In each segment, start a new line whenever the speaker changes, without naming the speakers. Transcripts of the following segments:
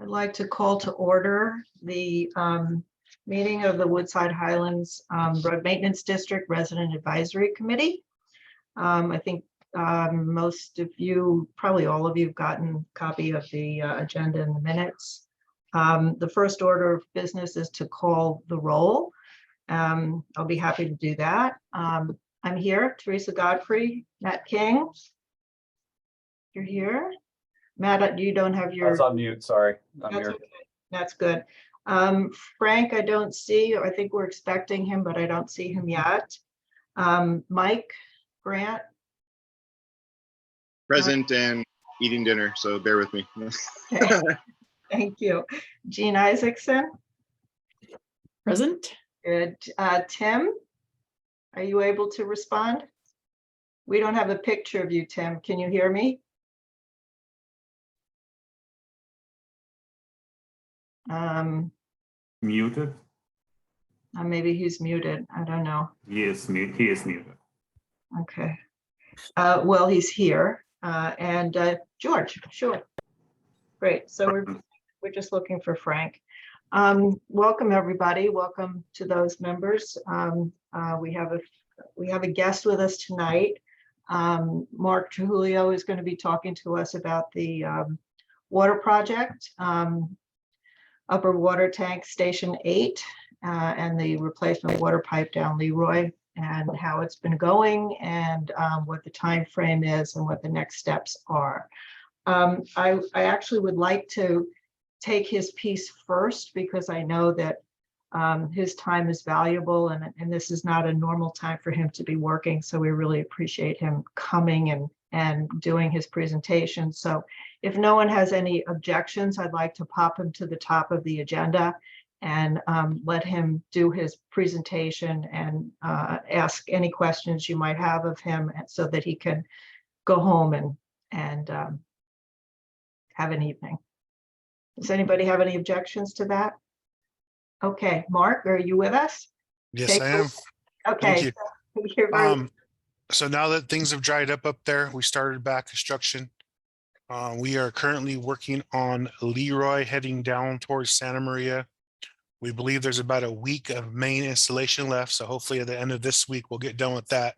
I'd like to call to order the meeting of the Woodside Highlands Road Maintenance District Resident Advisory Committee. I think most of you, probably all of you, have gotten a copy of the agenda and the minutes. The first order of business is to call the roll. I'll be happy to do that. I'm here, Teresa Godfrey, Matt King. You're here. Matt, you don't have your...
I was on mute, sorry. I'm
That's
here.
okay. That's good. Frank, I don't see. I think we're expecting him, but I don't see him yet. Mike Grant.
Present and eating dinner, so bear with me.
Okay. Thank you. Jean Isaacson.
Present.
Good. Tim, are you able to respond? We don't have a picture of you, Tim. Can you hear me?
Muted.
Maybe he's muted. I don't know.
He is muted.
Okay. Well, he's here. And George, sure. Great. So we're just looking for Frank. Welcome, everybody. Welcome to those members. We have a guest with us tonight. Mark Trujillo is going to be talking to us about the water project, upper water tank station 8, and the replacement water pipe down Leroy, and how it's been going, and what the time frame is and what the next steps are. I actually would like to take his piece first, because I know that his time is valuable, and this is not a normal time for him to be working. So we really appreciate him coming and doing his presentation. So if no one has any objections, I'd like to pop him to the top of the agenda and let him do his presentation and ask any questions you might have of him, so that he can go home and have an evening. Does anybody have any objections to that? Okay, Mark, are you with us?
Yes, I am.
Okay.
Thank you. So now that things have dried up there, we started back construction. We are currently working on Leroy heading down towards Santa Maria. We believe there's about a week of main installation left. So hopefully at the end of this week, we'll get done with that.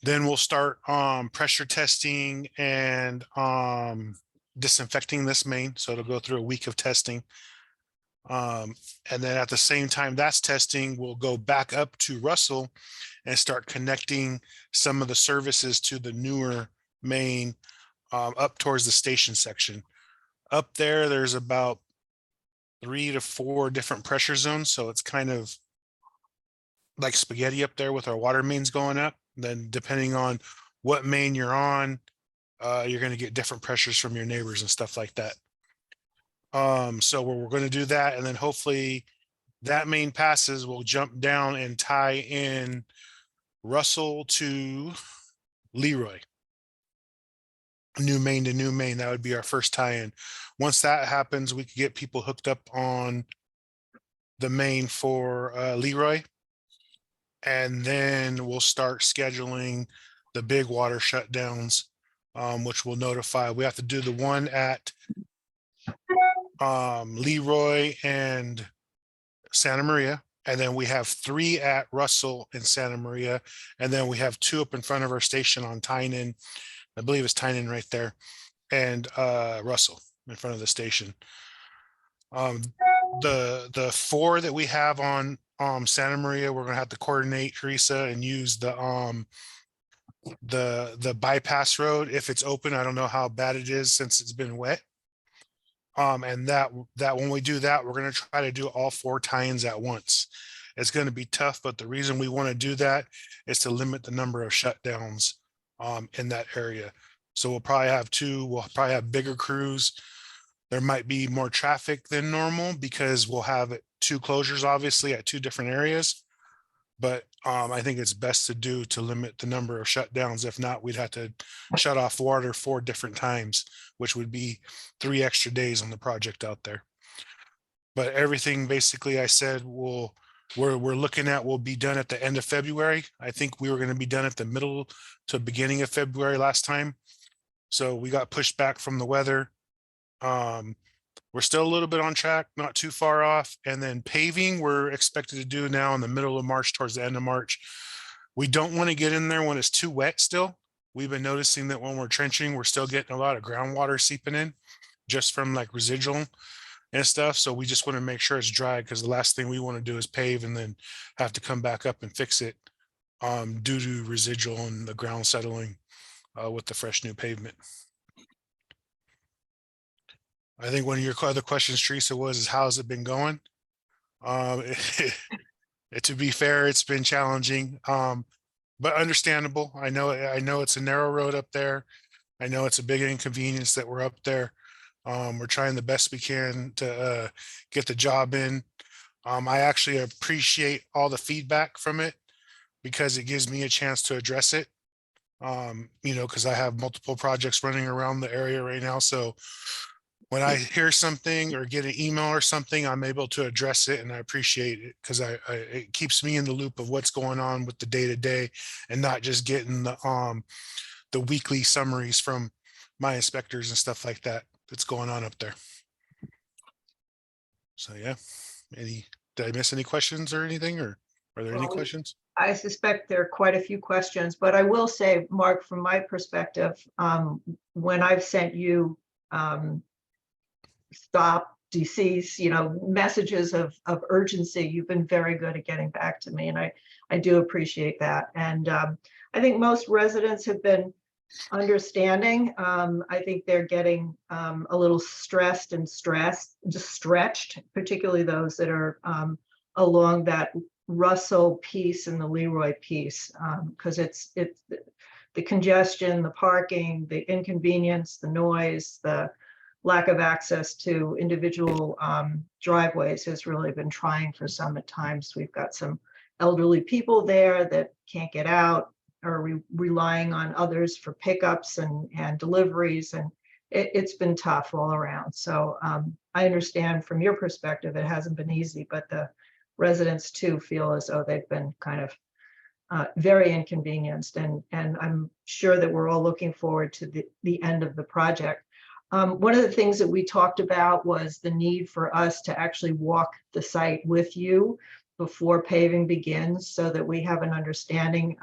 Then we'll start pressure testing and disinfecting this main. So it'll go through a week of testing. And then at the same time that's testing, we'll go back up to Russell and start connecting some of the services to the newer main up towards the station section. Up there's about 3 to 4 different pressure zones. So it's kind of like spaghetti up there with our water mains going up. Then depending on what main you're on, you're going to get different pressures from your neighbors and stuff like that. So we're going to do that, and then hopefully that main passes, we'll jump down and tie in Russell to Leroy. New main to new main, that would be our first tie-in. Once that happens, we could get people hooked up on the main for Leroy, and then we'll start scheduling the big water shutdowns, which we'll notify. We have to do the one at Leroy and Santa Maria, and then we have 3 at Russell and Santa Maria, and then we have 2 up in front of our station on Tynan. I believe it's Tynan right there, and Russell in front of the station. The 4 that we have on Santa Maria, we're gonna have to coordinate, Teresa, and use the bypass road if it's open. I don't know how bad it is since it's been wet. And that when we do that, we're going to try to do all 4 tie-ins at once. It's going to be tough, but the reason we want to do that is to limit the number of shutdowns in that area. So we'll probably have 2. We'll probably have bigger crews. There might be more traffic than normal because we'll have 2 closures, obviously, at 2 different areas. But I think it's best to limit the number of shutdowns. If not, we'd have to shut off water 4 different times, which would be 3 extra days on the project out there. But everything basically I said we're looking at will be done at the end of February. I think we were going to be done at the middle to beginning of February last time. So we got pushed back from the weather. we're still a little bit on track, not too far off. And then paving, we're expected to do now in the middle of March, towards the end of March. We don't want to get in there when it's too wet still. We've been noticing that when we're trenching, we're still getting a lot of groundwater seeping in just from like residual and stuff. So we just want to make sure it's dry, because the last thing we want to do is pave and then have to come back up and fix it due to residual and the ground settling with the fresh new pavement. I think one of your other questions, Teresa, is how has it been going? To be fair, it's been challenging, but understandable. I know it's a narrow road up there. I know it's a big inconvenience that we're up there. We're trying the best we can to get the job in. I actually appreciate all the feedback from it, because it gives me a chance to address it. Because I have multiple projects running around the area right now. So when I hear something or get an email or something, I'm able to address it, and I appreciate it, because it keeps me in the loop of what's going on with the day-to-day, and not just getting the weekly summaries from my inspectors and stuff like that that's going on up there. So yeah, did I miss any questions or anything, or are there any questions?
I suspect there are quite a few questions, but I will say, Mark, from my perspective, when I've sent you stop, decease, messages of urgency, you've been very good at getting back to me, and I do appreciate that. And I think most residents have been understanding. I think they're getting a little stressed and just stretched, particularly those that are along that Russell piece and the Leroy piece, because it's the congestion, the parking, the inconvenience, the noise, the lack of access to individual driveways has really been trying for some at times. We've got some elderly people there that can't get out, or relying on others for pickups and deliveries, and it's been tough all around. So I understand from your perspective it hasn't been easy, but the residents too feel as though they've been kind of very inconvenienced, and I'm sure that we're all looking forward to the end of the project. One of the things that we talked about was the need for us to actually walk the site with you before paving begins, so that we have an understanding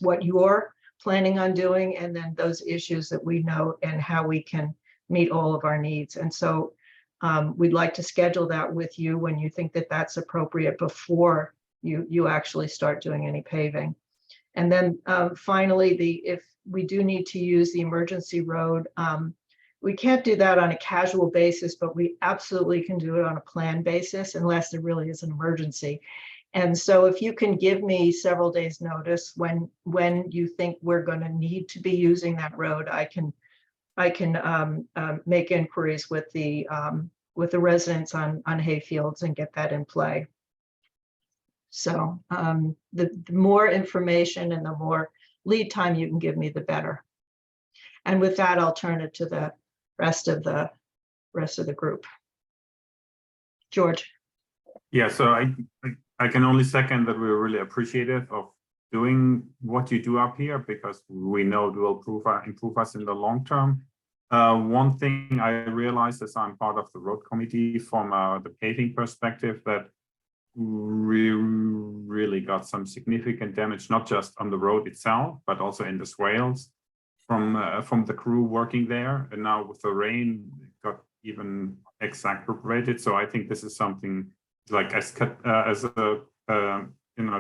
what you're planning on doing, and then those issues that we know, and how we can meet all of our needs. And so we'd like to schedule that with you when you think that that's appropriate, before you actually start doing any paving. And then finally, if we do need to use the emergency road, we can't do that on a casual basis, but we absolutely can do it on a planned basis, unless there really is an emergency. And so if you can give me several days notice when you think we're going to need to be using that road, I can make inquiries with the residents on hayfields and get that in play. So the more information and the more lead time you can give me, the better. And with that, I'll turn it to the rest of the group. George.
Yeah, so I can only second that we're really appreciative of doing what you do up here, because we know it will improve us in the long term. One thing I realized as I'm part of the road committee from the paving perspective, that we really got some significant damage, not just on the road itself, but also in the swales from the crew working there. And now with the rain, it got even exacerbated. So I think this is something, like as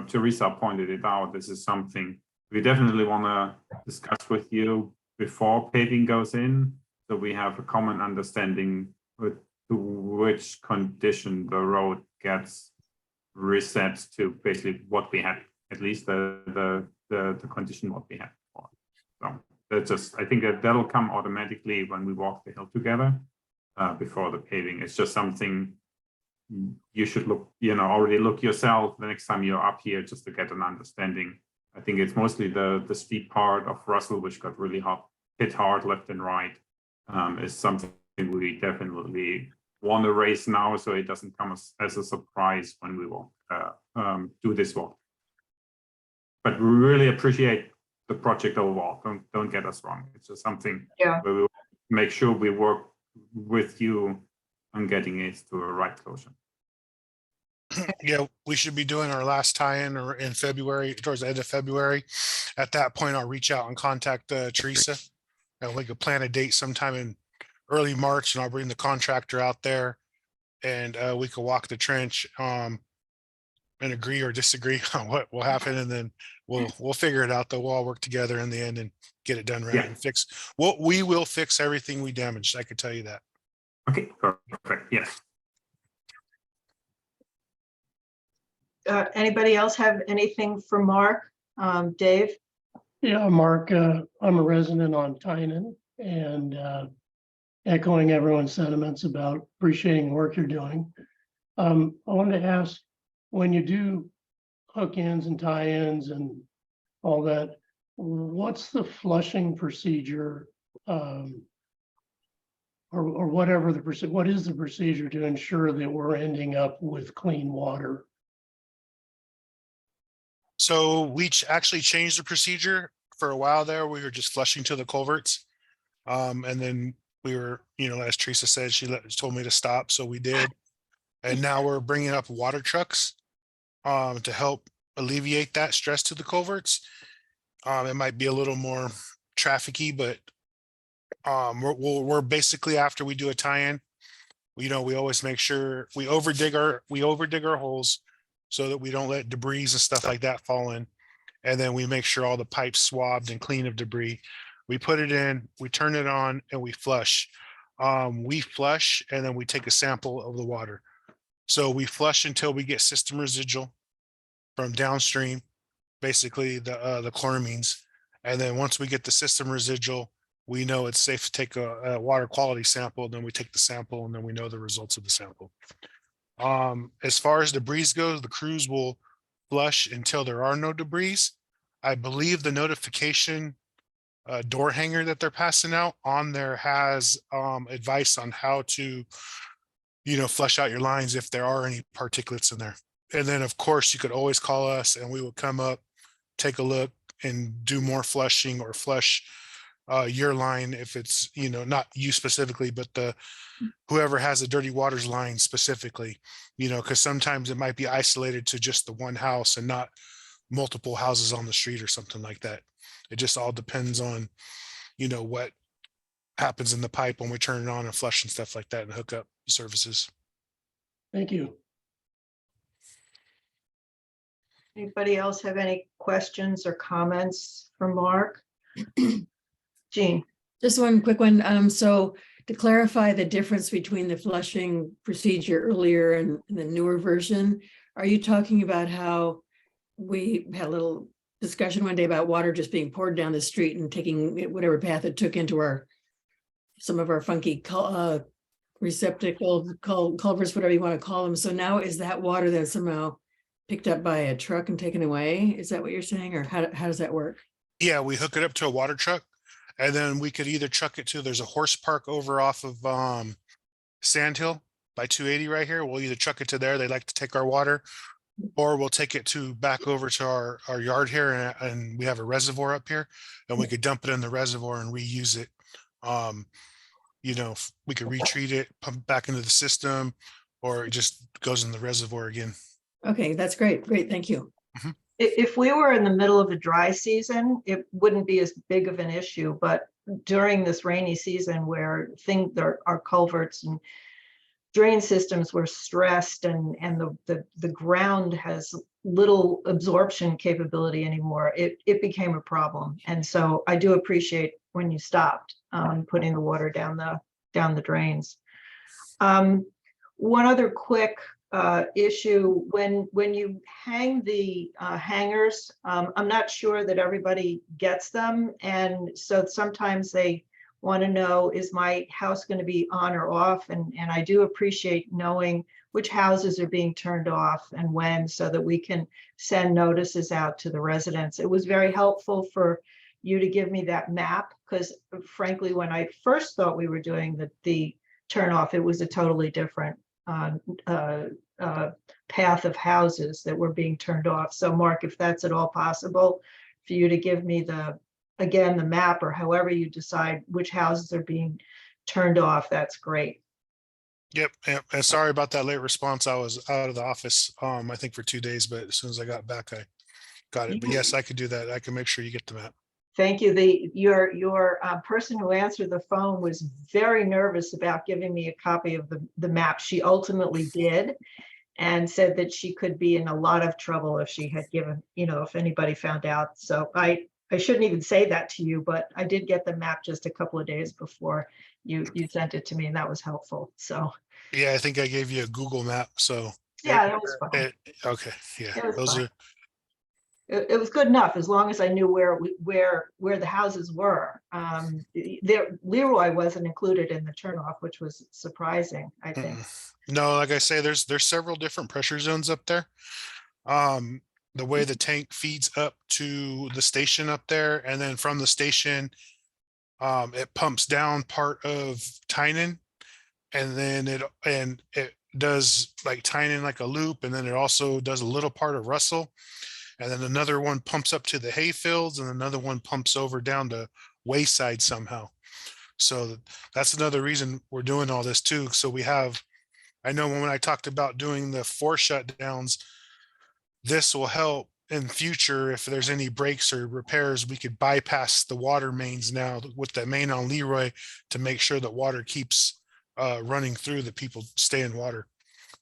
Teresa pointed it out, this is something we definitely want to discuss with you before paving goes in, so we have a common understanding with to which condition the road gets reset to basically what we had, at least the condition what we had before. So that's just, I think that'll come automatically when we walk the hill together before the paving. It's just something you should already look yourself the next time you're up here, just to get an understanding. I think it's mostly the steep part of Russell, which got really hit hard left and right, is something we definitely want to raise now, so it doesn't come as a surprise when we will do this walk. But we really appreciate the project overall. Don't get us wrong. It's just something where we make sure we work with you on getting it to a right closure.
Yeah, we should be doing our last tie-in or in February, towards the end of February. At that point, I'll reach out and contact Teresa. And we could plan a date sometime in early March, and I'll bring the contractor out there and we could walk the trench and agree or disagree on what will happen, and then we'll figure it out. Though we'll all work together in the end and get it done right
Yeah.
and fix. Well, we will fix everything we damaged. I can tell you that.
Okay, perfect. Yes.
Anybody else have anything for Mark? Dave?
Yeah, Mark, I'm a resident on Tynan and echoing everyone's sentiments about appreciating the work you're doing. I wanted to ask, when you do hook-ins and tie-ins and all that, what's the flushing procedure? Or whatever what is the procedure to ensure that we're ending up with clean water?
So we actually changed the procedure. For a while there, we were just flushing to the culverts. And then we were, as Teresa said, she told me to stop, so we did. And now we're bringing up water trucks to help alleviate that stress to the culverts. It might be a little more trafficy, but we're basically, after we do a tie-in, we always make sure we overdig our holes so that we don't let debris and stuff like that fall in. And then we make sure all the pipes swabbed and clean of debris. We put it in, we turn it on, and we flush. We flush and then we take a sample of the water. So we flush until we get system residual from downstream, basically the chloramines. And then once we get the system residual, we know it's safe to take a water quality sample. Then we take the sample, and then we know the results of the sample. As far as debris goes, the crews will flush until there are no debris. I believe the notification door hanger that they're passing out on there has advice on how to, flush out your lines if there are any particulates in there. And then, of course, you could always call us and we will come up, take a look, and do more flushing or flush your line if it's, not you specifically, but whoever has the dirty waters line specifically, because sometimes it might be isolated to just the one house and not multiple houses on the street or something like that. It just all depends on, what happens in the pipe when we turn it on and flush and stuff like that and hook up services.
Thank you.
Anybody else have any questions or comments for Mark? Jean?
Just one quick one. So to clarify the difference between the flushing procedure earlier and the newer version, are you talking about how we had a little discussion one day about water just being poured down the street and taking it whatever path it took into some of our funky receptacles, culverts, whatever you want to call them. So now is that water then somehow picked up by a truck and taken away? Is that what you're saying? Or how does that work?
Yeah, we hook it up to a water truck, and then we could either truck it to, there's a horse park over off of Sand Hill by 280 right here. We'll either truck it to there. They like to take our water, or we'll take it back over to our yard here, and we have a reservoir up here, and we could dump it in the reservoir and reuse it. We could retreat it, pump it back into the system, or it just goes in the reservoir again.
Okay, that's great. Great, thank you.
If we were in the middle of a dry season, it wouldn't be as big of an issue, but during this rainy season where our culverts and drain systems were stressed and the ground has little absorption capability anymore, it became a problem. And so I do appreciate when you stopped putting the water down the drains. One other quick issue, when you hang the hangers, I'm not sure that everybody gets them, and so sometimes they want to know, is my house going to be on or off? And I do appreciate knowing which houses are being turned off and when, so that we can send notices out to the residents. It was very helpful for you to give me that map, because frankly, when I first thought we were doing the turn off, it was a totally different path of houses that were being turned off. So Mark, if that's at all possible for you to give me the map, or however you decide which houses are being turned off, that's great.
Yep, and sorry about that late response. I was out of the office, I think for 2 days, but as soon as I got back, I got it. But yes, I could do that. I can make sure you get the map.
Thank you. Your person who answered the phone was very nervous about giving me a copy of the map. She ultimately did, and said that she could be in a lot of trouble if she had given, if anybody found out. So I shouldn't even say that to you, but I did get the map just a couple of days before you sent it to me, and that was helpful. So
Yeah, I think I gave you a Google map, so.
yeah, that was fine.
Okay, yeah,
It was
those
fine.
are,
It was good enough as long as I knew where the houses were. Leroy wasn't included in the turnoff, which was surprising, I think.
no, like I say, there's several different pressure zones up there. The way the tank feeds up to the station up there, and then from the station, it pumps down part of Tynan, and then it does like Tynan like a loop, and then it also does a little part of Russell, and then another one pumps up to the hayfields, and another one pumps over down to Wayside somehow. So that's another reason we're doing all this too. So we have, I know when I talked about doing the 4 shutdowns, this will help in future if there's any breaks or repairs. We could bypass the water mains now with the main on Leroy to make sure that water keeps running through, that people stay in water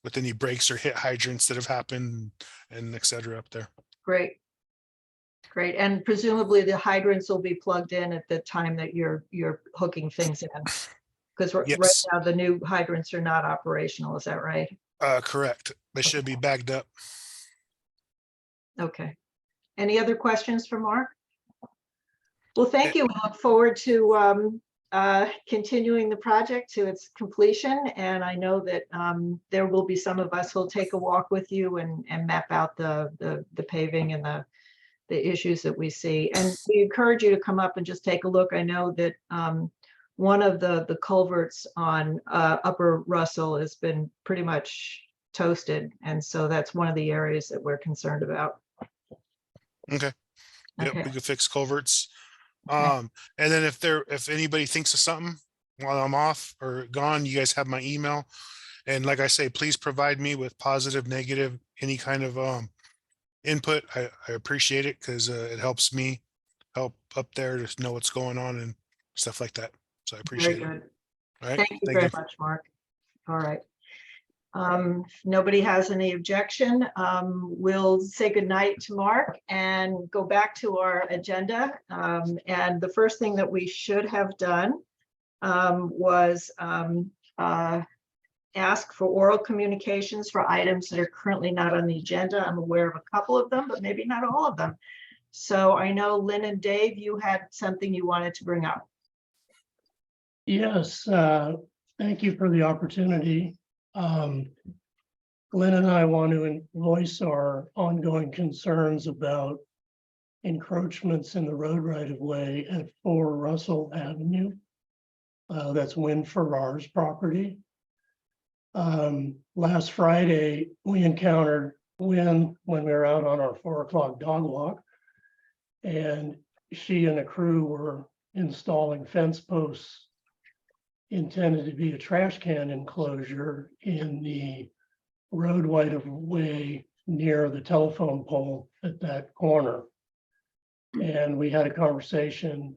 with any breaks or hit hydrants that have happened and et cetera up there.
Great. Great. And presumably the hydrants will be plugged in at the time that you're hooking things in. Because right
Yes.
now the new hydrants are not operational. Is that right?
Correct. They should be bagged up.
Okay. Any other questions for Mark? Well, thank you. We look forward to continuing the project to its completion. And I know that there will be some of us who'll take a walk with you and map out the paving and the issues that we see. And we encourage you to come up and just take a look. I know that one of the culverts on Upper Russell has been pretty much toasted. And so that's one of the areas that we're concerned about.
Okay. Yep,
Okay.
we could fix culverts.
Okay.
And then if anybody thinks of something while I'm off or gone, you guys have my email. And like I say, please provide me with positive, negative, any kind of input. I appreciate it because it helps me help up there to know what's going on and stuff like that. So I
Very
appreciate it.
good.
All right.
Thank you
Thank
very
you.
much, Mark. All right. If nobody has any objection, we'll say goodnight to Mark and go back to our agenda. And the first thing that we should have done was ask for oral communications for items that are currently not on the agenda. I'm aware of a couple of them, but maybe not all of them. So I know Lynn and Dave, you had something you wanted to bring up.
Yes, thank you for the opportunity. Glenn and I want to voice our ongoing concerns about encroachments in the road right of way at 4 Russell Avenue. That's Win Farrar's property. Last Friday, we encountered Win when we were out on our 4 o'clock dog walk, and she and a crew were installing fence posts intended to be a trash can enclosure in the road right of way near the telephone pole at that corner. And we had a conversation,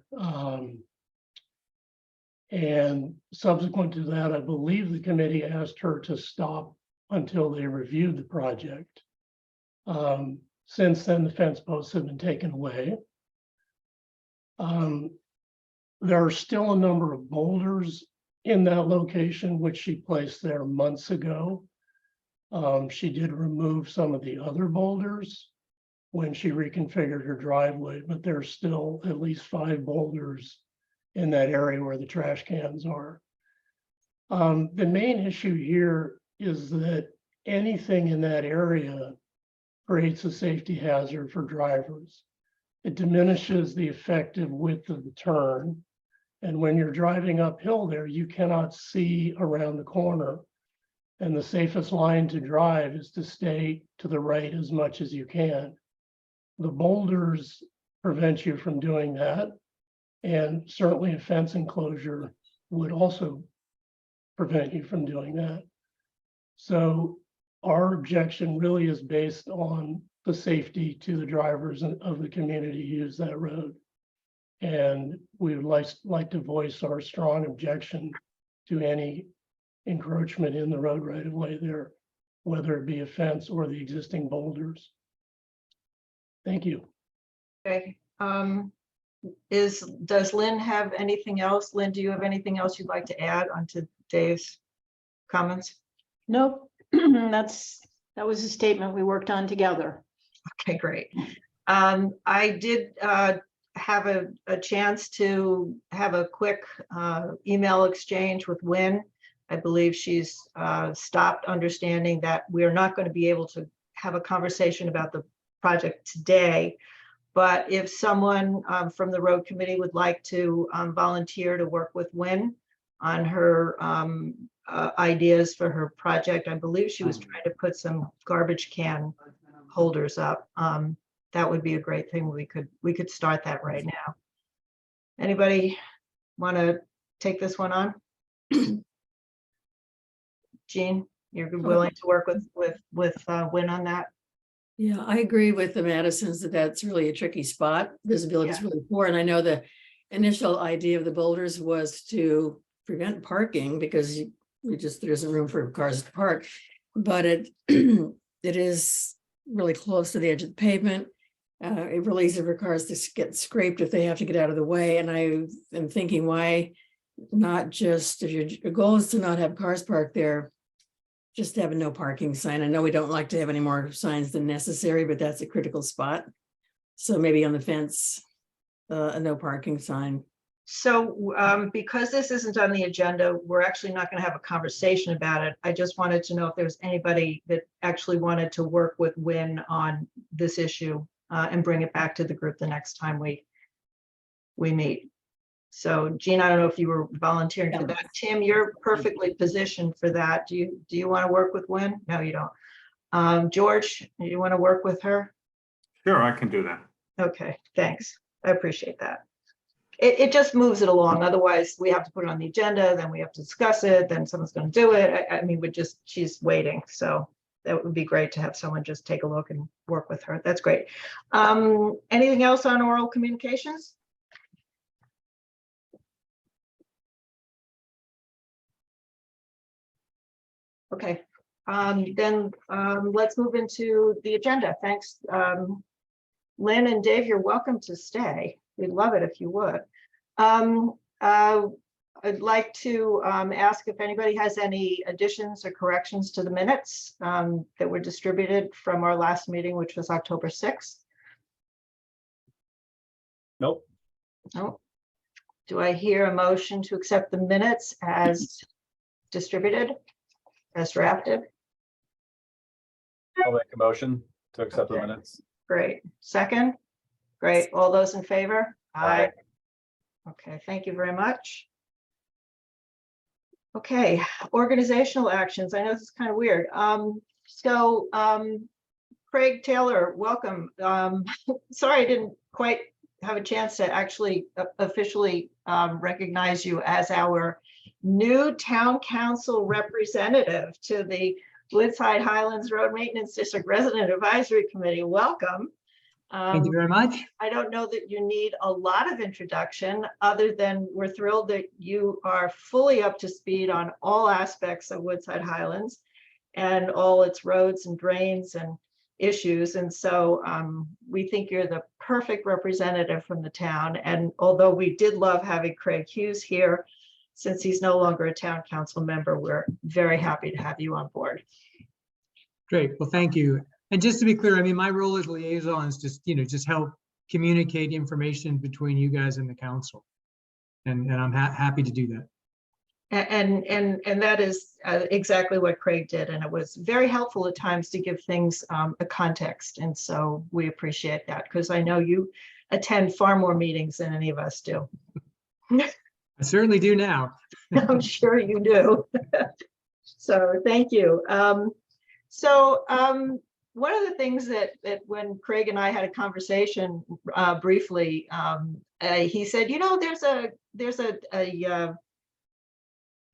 and subsequent to that, I believe the committee asked her to stop until they reviewed the project. Since then, the fence posts have been taken away. There are still a number of boulders in that location, which she placed there months ago. She did remove some of the other boulders when she reconfigured her driveway, but there's still at least 5 boulders in that area where the trash cans are. The main issue here is that anything in that area creates a safety hazard for drivers. It diminishes the effective width of the turn. And when you're driving uphill there, you cannot see around the corner. And the safest line to drive is to stay to the right as much as you can. The boulders prevent you from doing that. And certainly a fence enclosure would also prevent you from doing that. So our objection really is based on the safety to the drivers of the community who use that road. And we would like to voice our strong objection to any encroachment in the road right of way there, whether it be a fence or the existing boulders. Thank you.
Okay. Does Lynn have anything else? Lynn, do you have anything else you'd like to add onto Dave's comments?
Nope, that was a statement we worked on together.
Okay, great. I did have a chance to have a quick email exchange with Wynn. I believe she's stopped understanding that we're not going to be able to have a conversation about the project today. But if someone from the road committee would like to volunteer to work with Wynn on her ideas for her project, I believe she was trying to put some garbage can holders up. That would be a great thing. We could start that right now. Anybody want to take this one on? Jean, you're willing to work with Wynn on that?
Yeah, I agree with the Madisons that that's really a tricky spot. Visibility is really poor. And I know the initial idea of the boulders was to prevent parking because there isn't room for cars to park. But it is really close to the edge of the pavement. It really easy for cars to get scraped if they have to get out of the way. And I am thinking, why not just, if your goal is to not have cars parked there, just have a no parking sign. I know we don't like to have any more signs than necessary, but that's a critical spot. So maybe on the fence, a no parking sign.
So because this isn't on the agenda, we're actually not going to have a conversation about it. I just wanted to know if there was anybody that actually wanted to work with Wynn on this issue and bring it back to the group the next time we meet. So Jean, I don't know if you were volunteering for that. Tim, you're perfectly positioned for that. Do you want to work with Wynn? No, you don't. George, do you want to work with her?
Sure, I can do that.
Okay, thanks. I appreciate that. It just moves it along. Otherwise, we have to put it on the agenda, then we have to discuss it, then someone's going to do it. I mean, she's waiting. So that would be great to have someone just take a look and work with her. That's great. Anything else on oral communications? Okay, then let's move into the agenda. Thanks. Lynn and Dave, you're welcome to stay. We'd love it if you would. I'd like to ask if anybody has any additions or corrections to the minutes that were distributed from our last meeting, which was October 6th.
Nope.
Nope. Do I hear a motion to accept the minutes as distributed, as drafted?
I'll make a motion to accept the
Okay.
minutes.
Great. Second? Great. All those in favor?
Aye.
Okay, thank you very much. Okay, organizational actions. I know this is kind of weird. Craig Taylor, welcome. Sorry, I didn't quite have a chance to actually officially recognize you as our new town council representative to the Woodside Highlands Road Maintenance District Resident Advisory Committee. Welcome.
Thank you very much.
I don't know that you need a lot of introduction other than we're thrilled that you are fully up to speed on all aspects of Woodside Highlands and all its roads and drains and issues. And so we think you're the perfect representative from the town. And although we did love having Craig Hughes here, since he's no longer a town council member, we're very happy to have you on board.
Great. Well, thank you. And just to be clear, I mean, my role as liaison is just help communicate information between you guys and the council. And I'm happy to do that.
And that is exactly what Craig did. And it was very helpful at times to give things a context. And so we appreciate that because I know you attend far more meetings than any of us do.
I certainly do now.
I'm sure you do. So thank you. One of the things that when Craig and I had a conversation briefly, he said, you know, there's a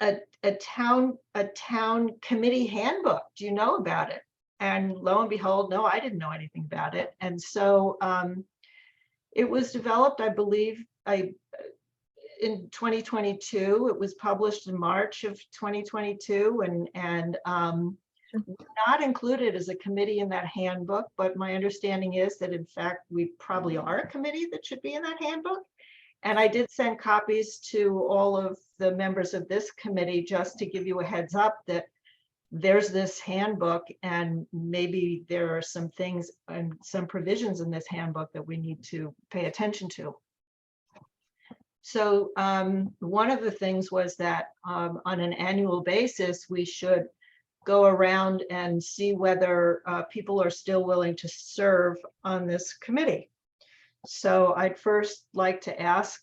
a town committee handbook. Do you know about it? And lo and behold, no, I didn't know anything about it. And so it was developed, I believe, in 2022. It was published in March of 2022, and not included as a committee in that handbook. But my understanding is that in fact we probably are a committee that should be in that handbook. And I did send copies to all of the members of this committee just to give you a heads up that there's this handbook, and maybe there are some things and some provisions in this handbook that we need to pay attention to. So one of the things was that on an annual basis, we should go around and see whether people are still willing to serve on this committee. So I'd first like to ask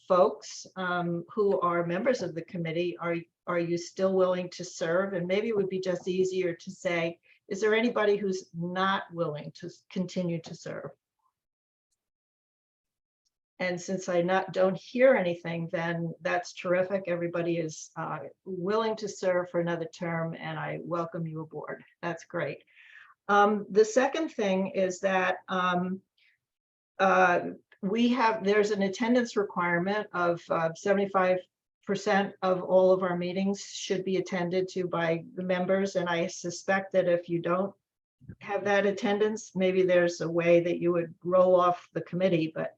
folks who are members of the committee, are you still willing to serve? And maybe it would be just easier to say, is there anybody who's not willing to continue to serve? And since I don't hear anything, then that's terrific. Everybody is willing to serve for another term, and I welcome you aboard. That's great. The second thing is that there's an attendance requirement of 75% of all of our meetings should be attended to by the members. And I suspect that if you don't have that attendance, maybe there's a way that you would roll off the committee, but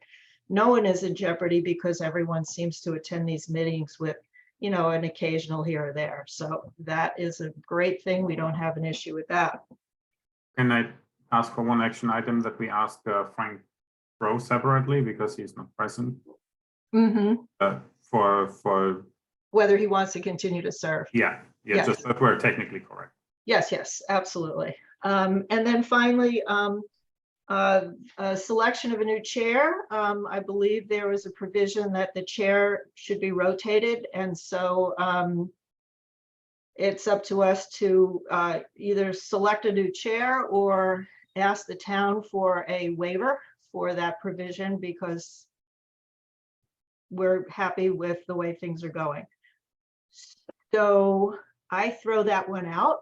no one is in jeopardy because everyone seems to attend these meetings with, you know, an occasional here or there. So that is a great thing. We don't have an issue with that.
Can I ask for one action item that we ask Frank Rowe separately because he's not present? For
whether he wants to continue to serve.
Yeah,
Yes.
just that we're technically correct.
Yes, absolutely. And then finally, a selection of a new chair. I believe there was a provision that the chair should be rotated, and so it's up to us to either select a new chair or ask the town for a waiver for that provision, because we're happy with the way things are going. So I throw that one out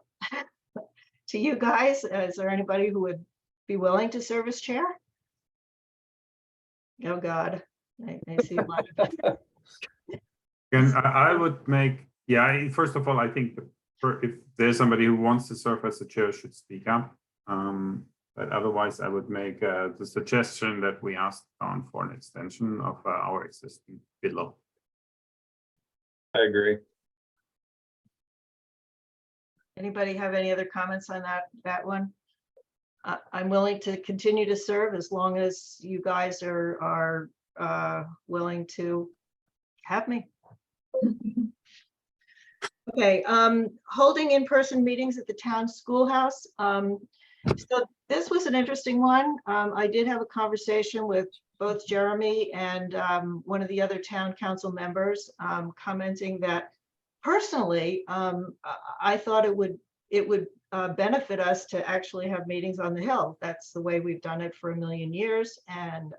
to you guys. Is there anybody who would be willing to serve as chair? Oh God, I see a lot of
And I would make, first of all, I think if there's somebody who wants to serve as a chair should speak up. But otherwise, I would make the suggestion that we ask Dawn for an extension of our existing below.
I agree.
Anybody have any other comments on that one? I'm willing to continue to serve as long as you guys are willing to have me. Okay, holding in-person meetings at the town schoolhouse. So this was an interesting one. I did have a conversation with both Jeremy and one of the other town council members, commenting that personally, I thought it would benefit us to actually have meetings on the Hill. That's the way we've done it for 1,000,000 years. And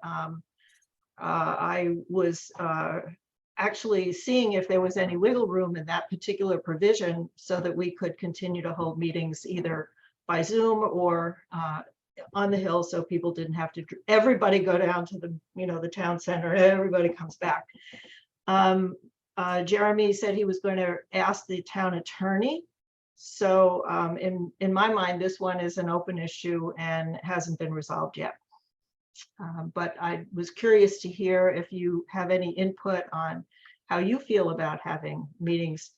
I was actually seeing if there was any wiggle room in that particular provision so that we could continue to hold meetings either by Zoom or on the Hill, so people didn't have to everybody go down to the the town center. Everybody comes back. Jeremy said he was going to ask the town attorney. So in my mind, this one is an open issue and hasn't been resolved yet. But I was curious to hear if you have any input on how you feel about having meetings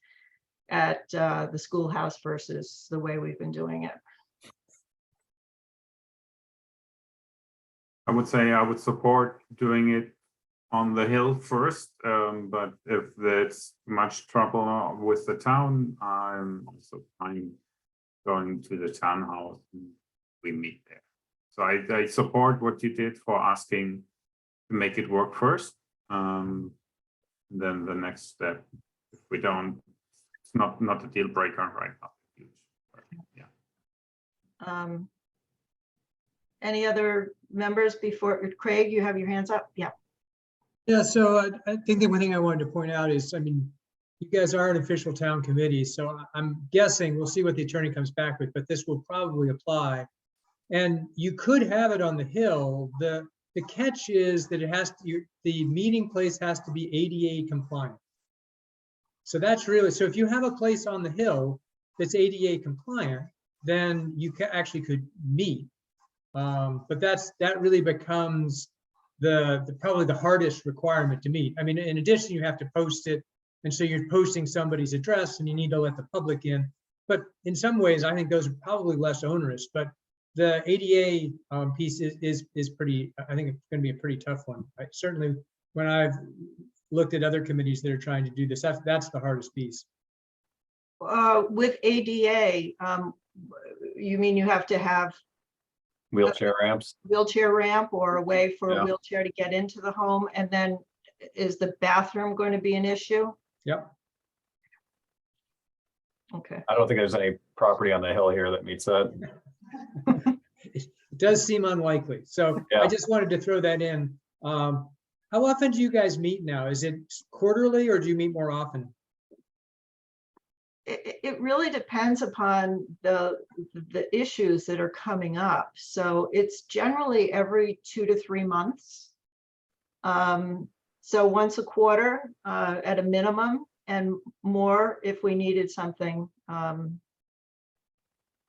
at the schoolhouse versus the way we've been doing it.
I would say I would support doing it on the Hill first, but if there's much trouble with the town, I'm also fine going to the townhouse and we meet there. So I support what you did for asking to make it work first. Then the next step, if we don't, it's not a deal breaker right now. Yeah.
Any other members before Craig? You have your hands up. Yeah.
Yeah, so I think the one thing I wanted to point out is, I mean, you guys are an official town committee, so I'm guessing, we'll see what the attorney comes back with, but this will probably apply. And you could have it on the Hill. The catch is that it has to, the meeting place has to be ADA compliant. So that's really, so if you have a place on the Hill that's ADA compliant, then you actually could meet. But that really becomes probably the hardest requirement to meet. I mean, in addition, you have to post it. And so you're posting somebody's address and you need to let the public in. But in some ways, I think those are probably less onerous, but the ADA piece is pretty, I think it's going to be a pretty tough one. Certainly when I've looked at other committees that are trying to do this, that's the hardest piece.
With ADA, you mean you have to have
Wheelchair ramps.
wheelchair ramp or a way for a
Yeah.
wheelchair to get into the home? And then is the bathroom going to be an issue?
Yep.
Okay.
I don't think there's any property on the hill here that meets that.
It does seem unlikely. So
Yeah.
I just wanted to throw that in. How often do you guys meet now? Is it quarterly or do you meet more often?
It really depends upon the issues that are coming up. So it's generally every 2 to 3 months. So once a quarter at a minimum, and more if we needed something,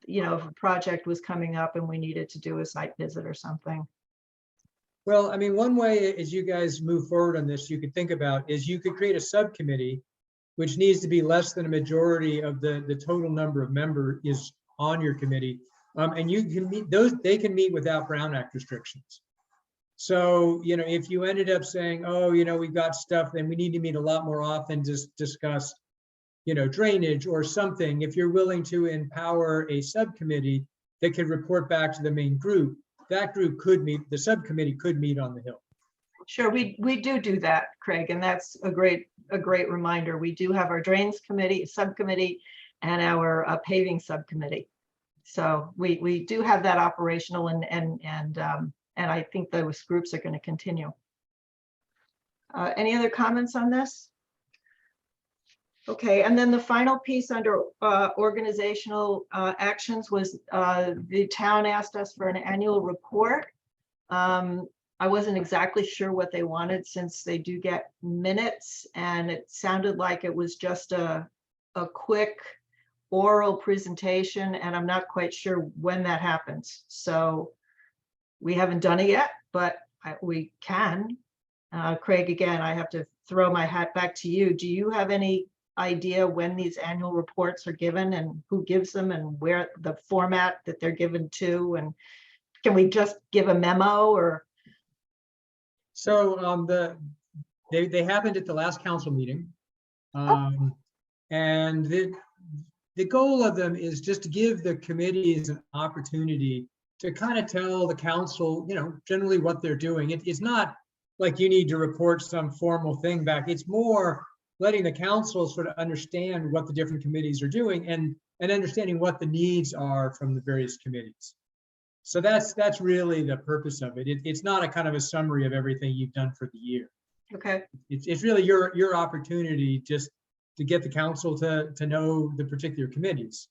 you know, if a project was coming up and we needed to do a site visit or something.
Well, I mean, one way as you guys move forward on this, you could think about is you could create a subcommittee, which needs to be less than a majority of the total number of members is on your committee. And you can meet those, they can meet without Brown Act restrictions. So, you know, if you ended up saying, oh, you know, we've got stuff, then we need to meet a lot more often to discuss, you know, drainage or something. If you're willing to empower a subcommittee that could report back to the main group, that group could meet, the subcommittee could meet on the Hill.
Sure, we do that, Craig, and that's a great reminder. We do have our drains committee, subcommittee, and our paving subcommittee. So we do have that operational, and I think those groups are going to continue. Any other comments on this? Okay, and then the final piece under organizational actions was the town asked us for an annual report. I wasn't exactly sure what they wanted since they do get minutes, and it sounded like it was just a quick oral presentation, and I'm not quite sure when that happens. So we haven't done it yet, but we can. Craig, again, I have to throw my hat back to you. Do you have any idea when these annual reports are given and who gives them and where the format that they're given to? And can we just give a memo or?
So they happened at the last council meeting. And the goal of them is just to give the committees an opportunity to kind of tell the council, you know, generally what they're doing. It's not like you need to report some formal thing back. It's more letting the council sort of understand what the different committees are doing and understanding what the needs are from the various committees. So that's really the purpose of it. It's not a kind of a summary of everything you've done for the year.
Okay.
It's really your opportunity just to get the council to know the particular committees.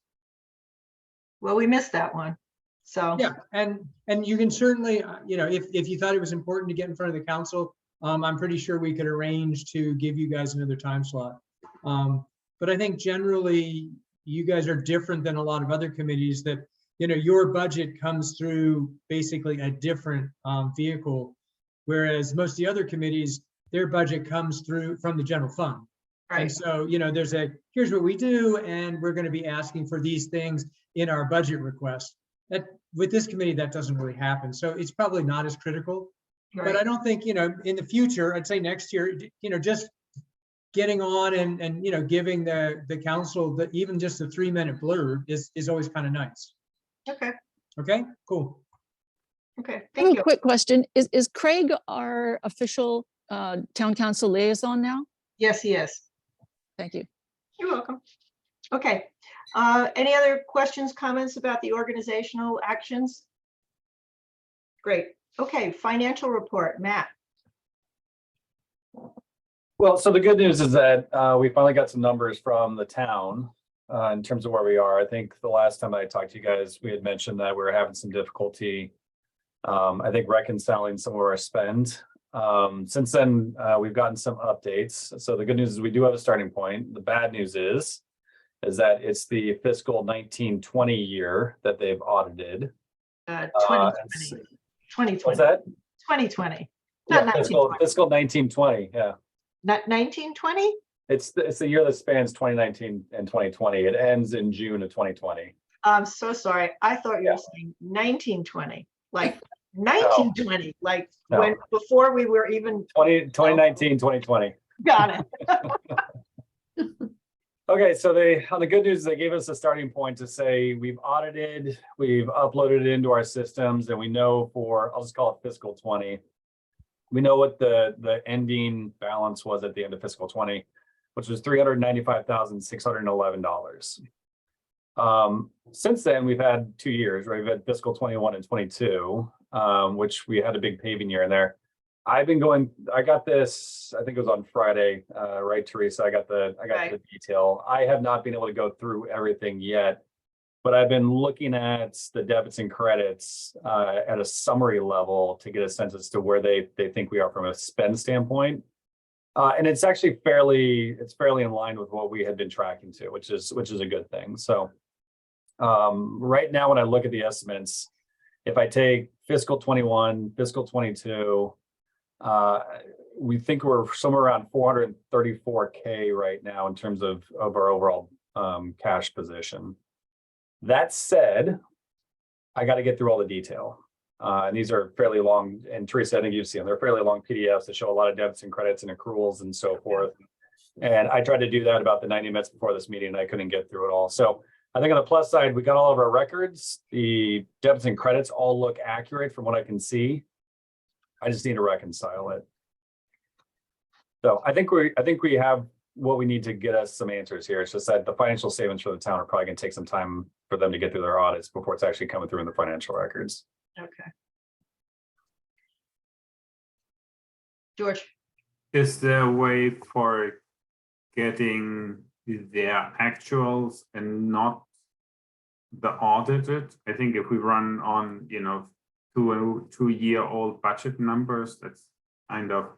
Well, we missed that one. So
Yeah, and you can certainly, you know, if you thought it was important to get in front of the council, I'm pretty sure we could arrange to give you guys another time slot. But I think generally you guys are different than a lot of other committees that, you know, your budget comes through basically a different vehicle, whereas most of the other committees, their budget comes through from the general fund.
right.
And so, you know, there's here's what we do, and we're going to be asking for these things in our budget request. That with this committee, that doesn't really happen. So it's probably not as critical. But I don't think, you know, in the future, I'd say next year, you know, just getting on and you know, giving the council even just a 3-minute blurb is always kind of nice.
Okay.
Okay, cool.
Okay.
I have
Thank
a
you.
quick question. Is Craig our official town council liaison now?
Yes, he is.
Thank you.
You're welcome. Okay. Any other questions, comments about the organizational actions? Great. Okay, financial report, Matt.
Well, so the good news is that we finally got some numbers from the town in terms of where we are. I think the last time I talked to you guys, we had mentioned that we were having some difficulty, I think, reconciling some of our spend. Since then, we've gotten some updates. So the good news is we do have a starting point. The bad news is that it's the fiscal 1920 year that they've audited.
2020. 2020.
What's that?
2020.
Yeah,
Not
fiscal
1920.
1920. Yeah.
Not 1920?
It's the year that spans 2019 and 2020. It ends in June of 2020.
I'm so sorry. I thought you
Yeah.
were saying 1920, like 1920, like
No.
when, before we were even,
2019, 2020.
got it.
Okay, so on the good news, they gave us a starting point to say we've audited, we've uploaded it into our systems, and we know for, I'll just call it fiscal 20. We know what the ending balance was at the end of fiscal 20, which was $395,611. Since then, we've had 2 years, right? We've had fiscal 21 and 22, which we had a big paving year in there. I got this, I think it was on Friday, right, Teresa? I got the detail. I have not been able to go through everything yet, but I've been looking at the debits and credits at a summary level to get a sense as to where they think we are from a spend standpoint. And it's actually fairly in line with what we had been tracking to, which is a good thing. So right now, when I look at the estimates, if I take fiscal 21, fiscal 22, we think we're somewhere around 434K right now in terms of our overall cash position. That said, I got to get through all the detail. And these are fairly long, and Teresa, I think you've seen them. They're fairly long PDFs that show a lot of debits and credits and accruals and so forth. And I tried to do that about the 90 minutes before this meeting, and I couldn't get through it all. So I think on the plus side, we got all of our records. The debits and credits all look accurate from what I can see. I just need to reconcile it. So I think we have what we need to get us some answers here. It's just that the financial statements for the town are probably going to take some time for them to get through their audits before it's actually coming through in the financial records.
Okay. George,
Is there a way for getting their actuals and not the audited? I think if we run on, 2-year-old budget numbers, that's kind of.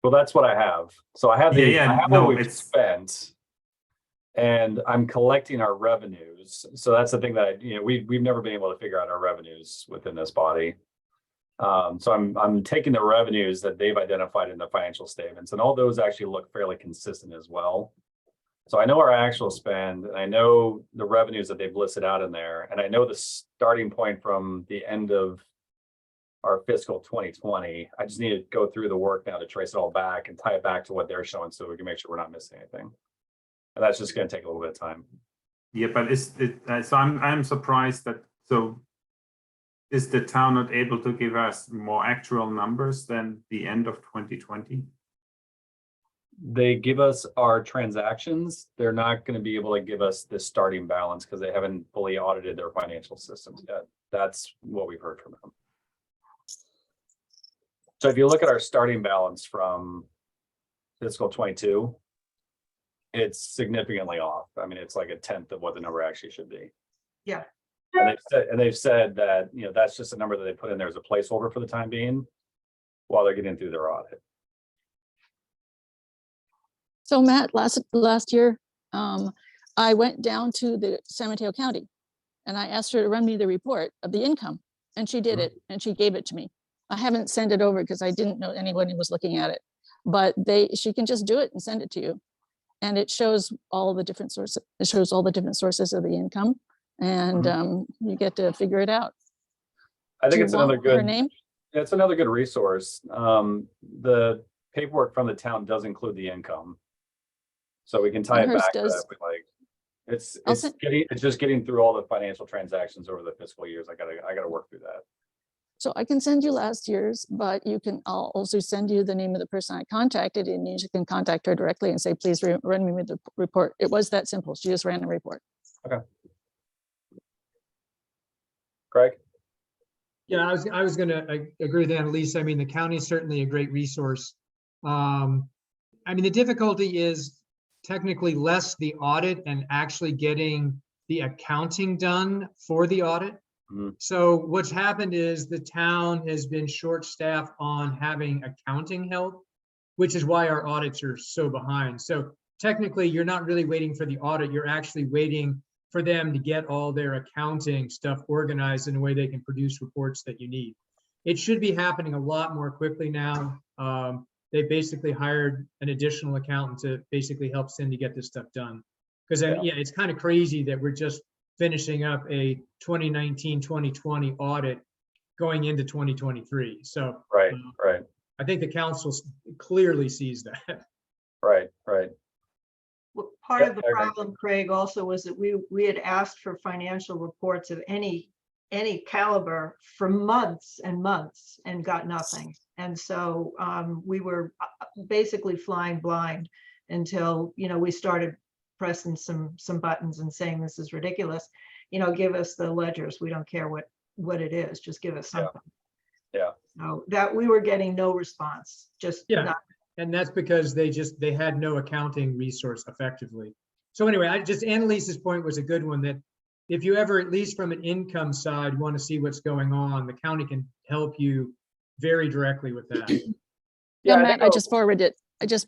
Well, that's what I have. So I have what we've
it's
spent, and I'm collecting our revenues. So that's the thing that we've never been able to figure out our revenues within this body. So I'm taking the revenues that they've identified in the financial statements, and all those actually look fairly consistent as well. So I know our actual spend, and I know the revenues that they've listed out in there, and I know the starting point from the end of our fiscal 2020. I just need to go through the work now to trace it all back and tie it back to what they're showing, so we can make sure we're not missing anything. And that's just going to take a little bit of time.
Yeah, but so I'm surprised that, so is the town not able to give us more actual numbers than the end of 2020?
They give us our transactions. They're not going to be able to give us the starting balance because they haven't fully audited their financial systems yet. That's what we've heard from them. So if you look at our starting balance from fiscal 22, it's significantly off. I mean, it's like a tenth of what the number actually should be.
Yeah.
And they've said that, that's just a number that they put in there as a placeholder for the time being while they're getting through their audit.
So Matt, last year, I went down to the San Mateo County and I asked her to run me the report of the income, and she did it and she gave it to me. I haven't sent it over because I didn't know anyone was looking at it, but she can just do it and send it to you. And it shows all the different sources. It shows all the different sources of the income, and you get to figure it out.
I think it's another good.
Her name?
It's another good resource. The paperwork from the town does include the income, so we can tie it back to that. It's just getting through all the financial transactions over the fiscal years. I gotta work through that.
So I can send you last year's, but I'll also send you the name of the person I contacted, and you can contact her directly and say, please run me with the report. It was that simple. She just ran a report.
Okay. Craig?
Yeah, I was going to agree with Annalise. I mean, the county is certainly a great resource. I mean, the difficulty is technically less the audit and actually getting the accounting done for the audit.
Mhm.
So what's happened is the town has been short-staffed on having accounting help, which is why our audits are so behind. So technically, you're not really waiting for the audit, you're actually waiting for them to get all their accounting stuff organized in a way they can produce reports that you need. It should be happening a lot more quickly now. They basically hired an additional accountant to basically help Cindy get this stuff done. Because yeah, it's kind of crazy that we're just finishing up a 2019, 2020 audit going into 2023. So
Right, right,
I think the council clearly sees that.
right.
Well, part
Yeah,
of the
I agree.
problem, Craig, also was that we had asked for financial reports of any caliber for months and months and got nothing. And so we were basically flying blind until, you know, we started pressing some buttons and saying, this is ridiculous. You know, give us the ledgers. We don't care what it is. Just give us something.
Yeah.
So that we were getting no response, just
Yeah.
not.
And that's because they had no accounting resource effectively. So anyway, Annalise's point was a good one, that if you ever, at least from an income side, want to see what's going on, the county can help you very directly with that.
Yeah,
I
Matt,
think
I just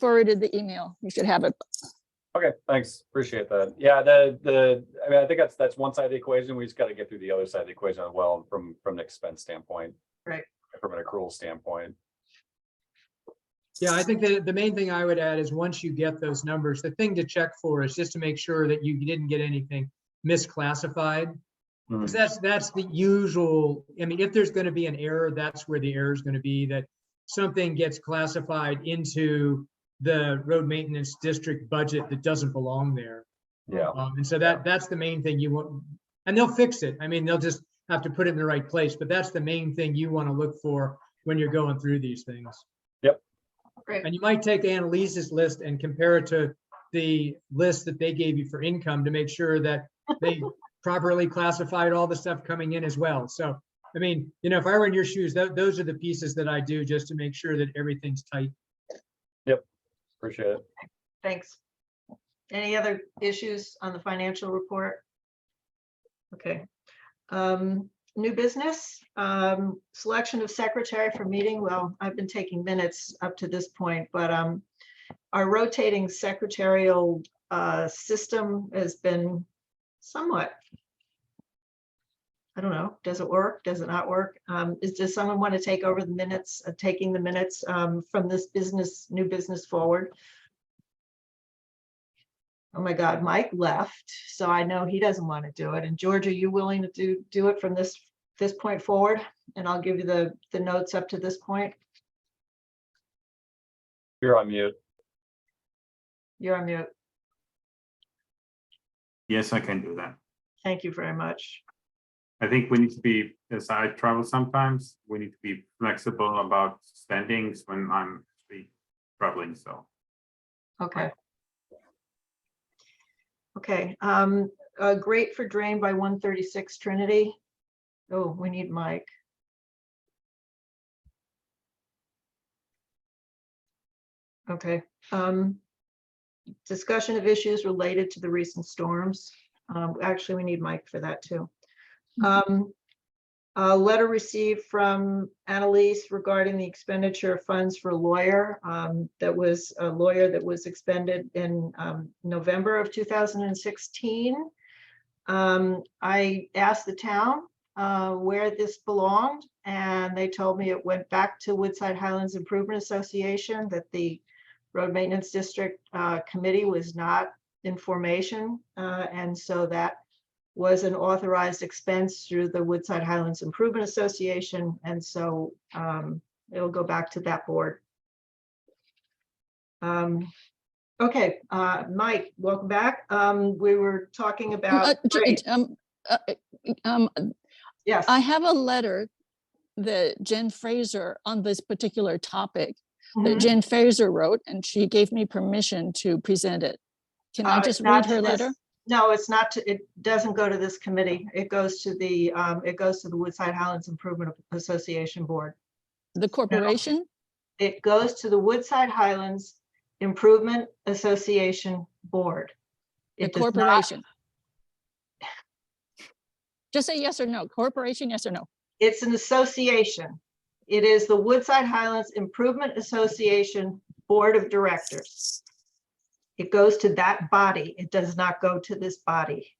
forwarded the email. You should have it.
Okay, thanks. Appreciate that. Yeah, I mean, I think that's one side of the equation. We just got to get through the other side of the equation as well from an expense standpoint.
Right.
From an accrual standpoint.
Yeah, I think that the main thing I would add is once you get those numbers, the thing to check for is just to make sure that you didn't get anything misclassified. Because that's the usual, I mean, if there's going to be an error, that's where the error is going to be, that something gets classified into the road maintenance district budget that doesn't belong there.
Yeah.
And so that's the main thing you want, and they'll fix it. I mean, they'll just have to put it in the right place, but that's the main thing you want to look for when you're going through these things.
Yep.
Great.
And you might take Annalise's list and compare it to the list that they gave you for income to make sure that they properly classified all the stuff coming in as well. So, I mean, you know, if I were in your shoes, those are the pieces that I do just to make sure that everything's tight.
Yep. Appreciate it.
Thanks. Any other issues on the financial report? Okay. New business, selection of secretary for meeting. Well, I've been taking minutes up to this point, but our rotating secretarial system has been somewhat, I don't know, does it work? Does it not work? Does someone want to take over the minutes, taking the minutes from this new business forward? Oh my God, Mike left, so I know he doesn't want to do it. And George, are you willing to do it from this point forward? And I'll give you the notes up to this point.
You're on mute.
You're on mute.
Yes, I can do that.
Thank you very much.
I think we need to be, as I travel sometimes, we need to be flexible about standings when I'm actually traveling, so.
Okay. Okay, great for drain by 136 Trinity. Oh, we need Mike. Okay, discussion of issues related to the recent storms. Actually, we need Mike for that too. A letter received from Annalise regarding the expenditure of funds for a lawyer. That was a lawyer that was expended in November of 2016. I asked the town where this belonged, and they told me it went back to Woodside Highlands Improvement Association, that the Road Maintenance District Committee was not in formation, and so that was an authorized expense through the Woodside Highlands Improvement Association, and so it'll go back to that board. Okay, Mike, welcome back. We were talking about. Yes.
I have a letter that Jen Fraser on this particular topic that Jen Fraser wrote, and she gave me permission to present it. Can I just read her letter?
No, it's not. It doesn't go to this committee. It goes to the Woodside Highlands Improvement Association Board.
The corporation?
It goes to the Woodside Highlands Improvement Association Board.
The
It does not,
corporation. Just say yes or no. Corporation, yes or no?
it's an association. It is the Woodside Highlands Improvement Association Board of Directors. It goes to that body. It does not go to this body.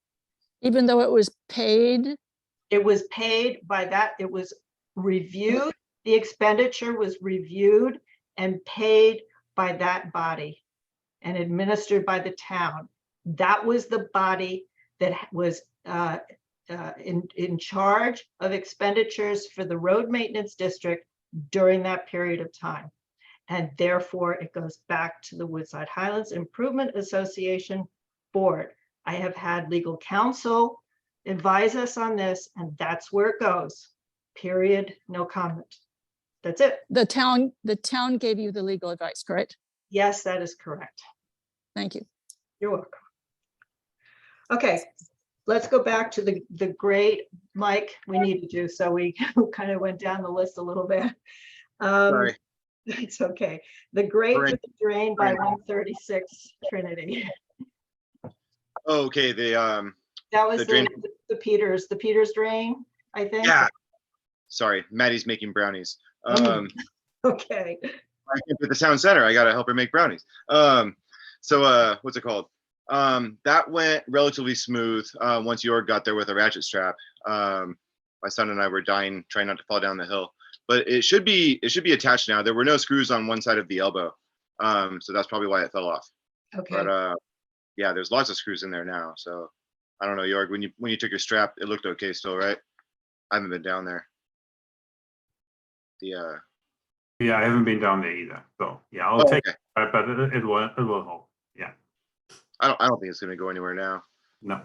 Even though it was paid,
It was paid by that, it was reviewed, the expenditure was reviewed and paid by that body and administered by the town. That was the body that was in charge of expenditures for the road maintenance district during that period of time. And therefore, it goes back to the Woodside Highlands Improvement Association Board. I have had legal counsel advise us on this, and that's where it goes. Period, no comment. That's it.
the town gave you the legal advice, correct?
Yes, that is correct.
Thank you.
You're welcome. Okay, let's go back to the great Mike we needed you, so we kind of went down the list a little bit.
Sorry.
It's okay. The grate
Right.
for the drain by
Right.
136 Trinity.
Oh, okay,
That was
The drain-
the Peters drain, I think.
yeah. Sorry, Maddie's making brownies.
Okay,
I can't put the town center. I gotta help her make brownies. What's it called? That went relatively smooth once Jorg got there with a ratchet strap. My son and I were trying not to fall down the hill. But it should be attached now. There were no screws on one side of the elbow. So that's probably why it fell off.
okay.
But yeah, there's lots of screws in there now. So I don't know, Jorg, when you took your strap, it looked okay still, right? I haven't been down there.
Yeah, I haven't been down there either. So yeah, I'll
Oh,
take
okay.
it, but it will hold. Yeah,
I don't think it's gonna go anywhere now.
no.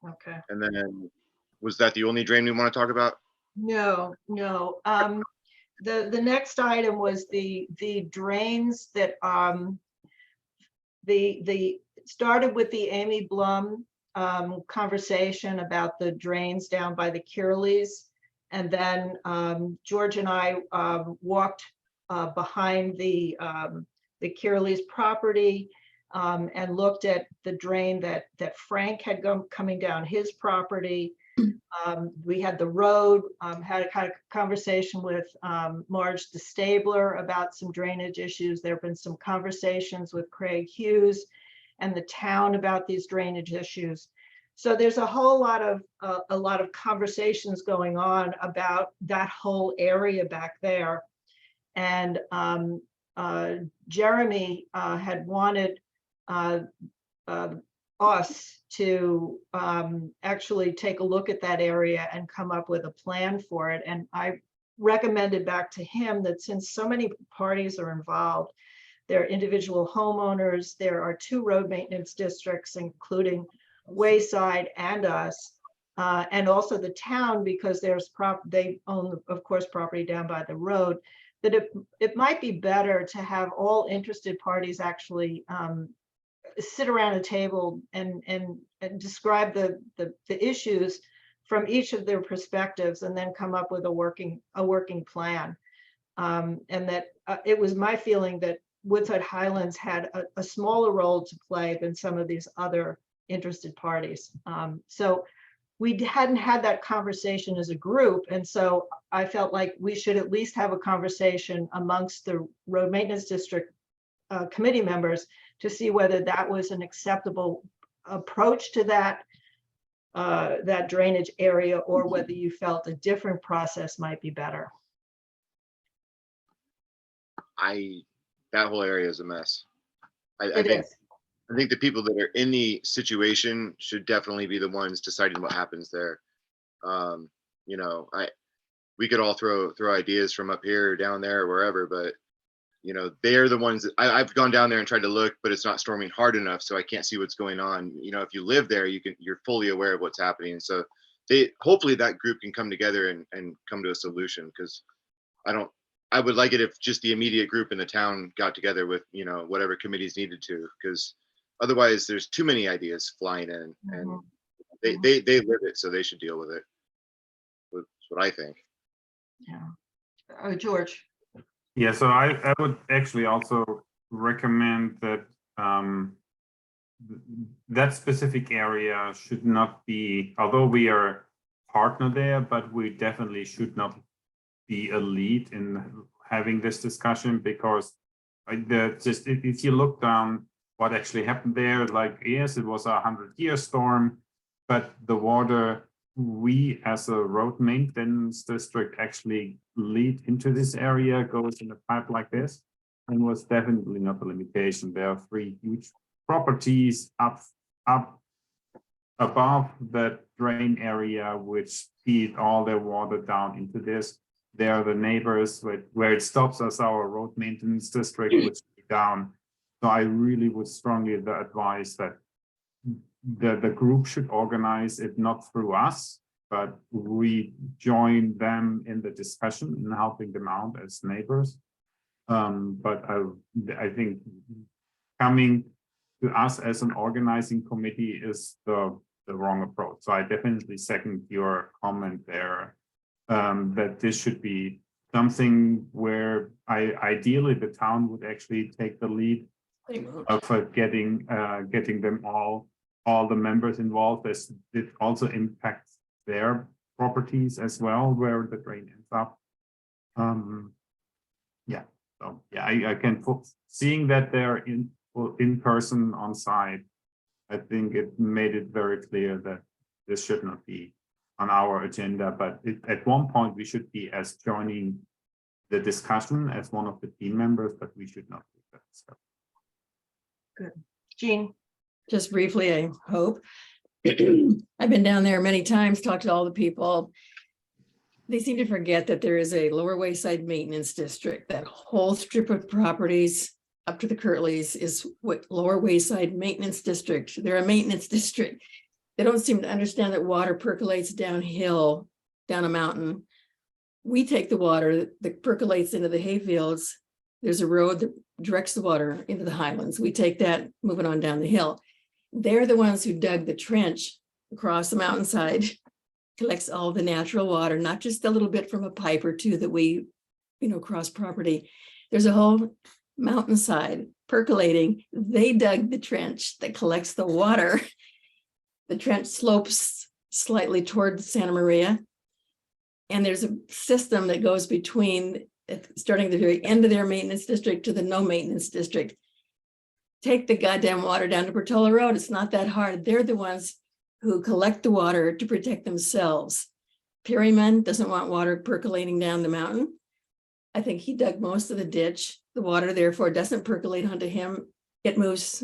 Okay.
And then was that the only drain we want to talk about?
No. The next item was the drains that the started with the Amy Blum conversation about the drains down by the Curleys. And then George and I walked behind the Curleys property and looked at the drain that Frank had coming down his property. We had the road, had a kind of conversation with Marge the Stabler about some drainage issues. There have been some conversations with Craig Hughes and the town about these drainage issues. So there's a whole lot of conversations going on about that whole area back there. And Jeremy had wanted us to actually take a look at that area and come up with a plan for it. And I recommended back to him that since so many parties are involved, there are individual homeowners, there are 2 road maintenance districts, including Wayside and us, and also the town, because they own, of course, property down by the road, that it might be better to have all interested parties actually sit around a table and describe the issues from each of their perspectives, and then come up with a working plan. And that it was my feeling that Woodside Highlands had a smaller role to play than some of these other interested parties. So we hadn't had that conversation as a group, and so I felt like we should at least have a conversation amongst the road maintenance district committee members to see whether that was an acceptable approach to that drainage area, or whether you felt a different process might be better.
That whole area is a mess. I
It
think
is.
I think the people that are in the situation should definitely be the ones deciding what happens there. You know, we could all throw ideas from up here or down there or wherever, but you know, they're the ones that I've gone down there and tried to look, but it's not storming hard enough, so I can't see what's going on. You know, if you live there, you're fully aware of what's happening. So hopefully that group can come together and come to a solution, because I would like it if just the immediate group in the town got together with, you know, whatever committees needed to, because otherwise there's too many ideas flying in, and they live it, so they should deal with it. That's what I think.
Yeah. George.
Yeah, so I would actually also recommend that that specific area should not be, although we are partner there, but we definitely should not be a lead in having this discussion, because if you look down what actually happened there, like, yes, it was a 100-year storm, but the water we as a road maintenance district actually lead into this area, goes in a pipe like this, and was definitely not a limitation. There are 3 huge properties up above that drain area which feed all their water down into this. They are the neighbors where it stops as our road maintenance district, which is down. So I really would strongly advise that the group should organize it, not through us, but we join them in the discussion and helping them out as neighbors. But I think coming to us as an organizing committee is the wrong approach. So I definitely second your comment there, that this should be something where ideally the town would actually take the lead of getting them all the members involved, as it also impacts their properties as well, where the drain ends up. Yeah, so yeah, I can seeing that they're in person on site, I think it made it very clear that this should not be on our agenda, but at one point we should be as joining the discussion as one of the team members, but we should not do that. So.
Good. Jean?
Just briefly, I hope. I've been down there many times, talked to all the people. They seem to forget that there is a Lower Wayside Maintenance District. That whole strip of properties up to the Kirtleys is what Lower Wayside Maintenance District. They're a maintenance district. They don't seem to understand that water percolates downhill, down a mountain. We take the water that percolates into the hayfields. There's a road that directs the water into the highlands. We take that, moving on down the hill. They're the ones who dug the trench across the mountainside, collects all the natural water, not just a little bit from a pipe or two that we, cross property. There's a whole mountainside percolating. They dug the trench that collects the water. The trench slopes slightly toward Santa Maria. And there's a system that goes between, starting at the very end of their maintenance district to the no maintenance district. Take the goddamn water down to Portola Road. It's not that hard. They're the ones who collect the water to protect themselves. Perryman doesn't want water percolating down the mountain. I think he dug most of the ditch. The water therefore doesn't percolate onto him. It moves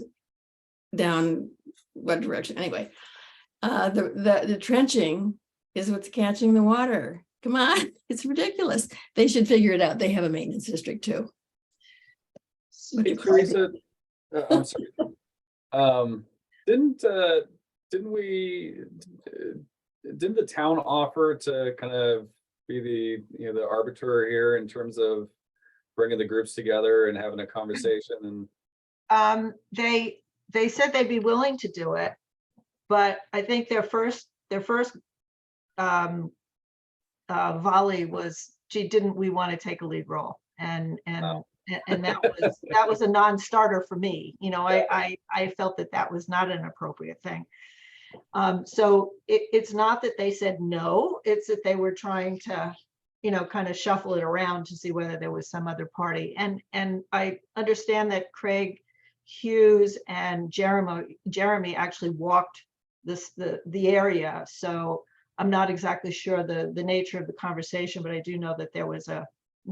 down what direction? Anyway, the trenching is what's catching the water. Come on, it's ridiculous. They should figure it out. They have a maintenance district too.
Hey, Teresa, I'm sorry. Didn't the town offer to kind of be the arbiter here in terms of bringing the groups together and having a conversation? And
They said they'd be willing to do it, but I think their first volley was, gee, didn't we want to take a lead role? And that was a non-starter for me. I felt that was not an appropriate thing. So it's not that they said no, it's that they were trying to, kind of shuffle it around to see whether there was some other party. And I understand that Craig Hughes and Jeremy actually walked the area. So I'm not exactly sure the nature of the conversation, but I do know that there was a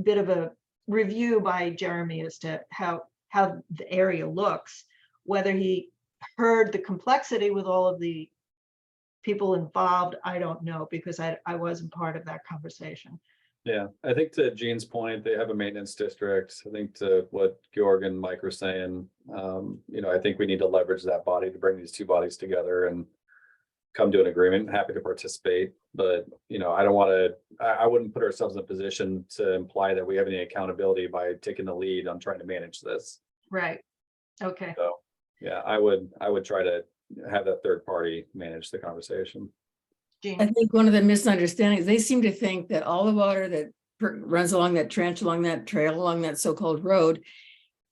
bit of a review by Jeremy as to how the area looks. Whether he heard the complexity with all of the people involved, I don't know, because I wasn't part of that conversation.
Yeah, I think to Jean's point, they have a maintenance district. I think to what Georg and Mike were saying, I think we need to leverage that body to bring these two bodies together and come to an agreement. Happy to participate, but I wouldn't put ourselves in a position to imply that we have any accountability by taking the lead on trying to manage this.
Right. Okay.
So yeah, I would try to have that third party manage the conversation.
I think one of the misunderstandings, they seem to think that all the water that runs along that trench, along that trail, along that so-called road,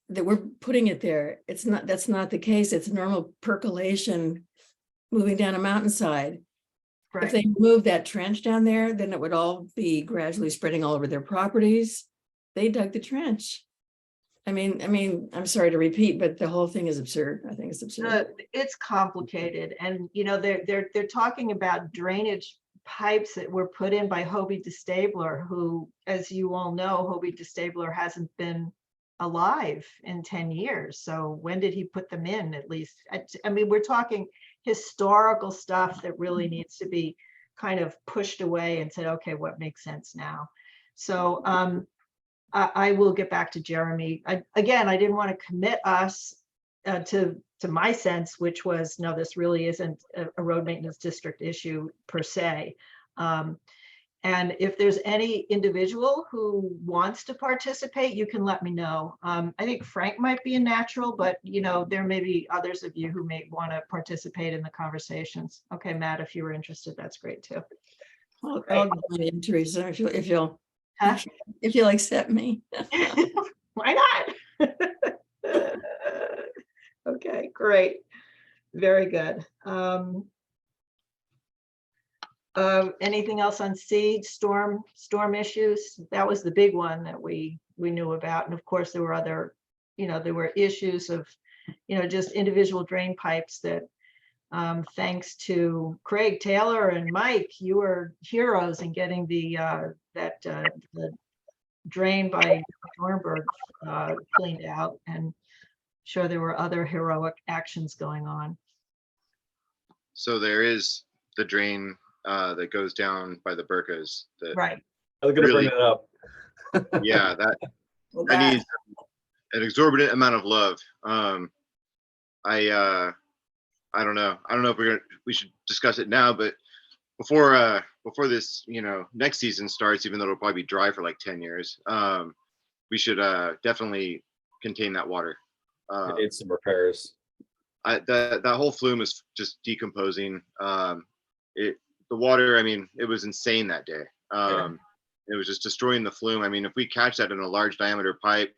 that we're putting it there. It's not, that's not the case. It's normal percolation moving down a mountainside. If
Right.
they move that trench down there, then it would all be gradually spreading all over their properties. They dug the trench. I mean, I'm sorry to repeat, but the whole thing is absurd. I think it's absurd.
It's complicated, and you know, they're talking about drainage pipes that were put in by Hobie DeStabler, who, as you all know, Hobie DeStabler hasn't been alive in 10 years. So when did he put them in, at least? I mean, we're talking historical stuff that really needs to be kind of pushed away and said, okay, what makes sense now? So I will get back to Jeremy. Again, I didn't want to commit us to my sense, which was, no, this really isn't a road maintenance district issue per se. And if there's any individual who wants to participate, you can let me know. I think Frank might be a natural, but you know, there may be others of you who may want to participate in the conversations. Okay, Matt, if you were interested, that's great too.
I'll go in, Teresa, if you'll
Huh?
if you'll accept me.
Why not? Okay, great. Very good. Anything else on seed storm issues? That was the big one that we knew about. And of course, there were other, you know, there were issues of, you know, just individual drain pipes that thanks to Craig Taylor and Mike, you were heroes in getting the drain by Dornberg cleaned out, and sure there were other heroic actions going on.
So there is the drain that goes down by the Burkas. That,
Right.
I was gonna
Really?
bring that up.
yeah, that
Well,
that
that-
needs an exorbitant amount of love. I don't know. I don't know if we should discuss it now, but before this, you know, next season starts, even though it'll probably be dry for like 10 years, we should definitely contain that water.
It needs some repairs.
That whole flume is just decomposing. The water, I mean, it was insane that day. It was just destroying the flume. I mean, if we catch that in a large diameter pipe,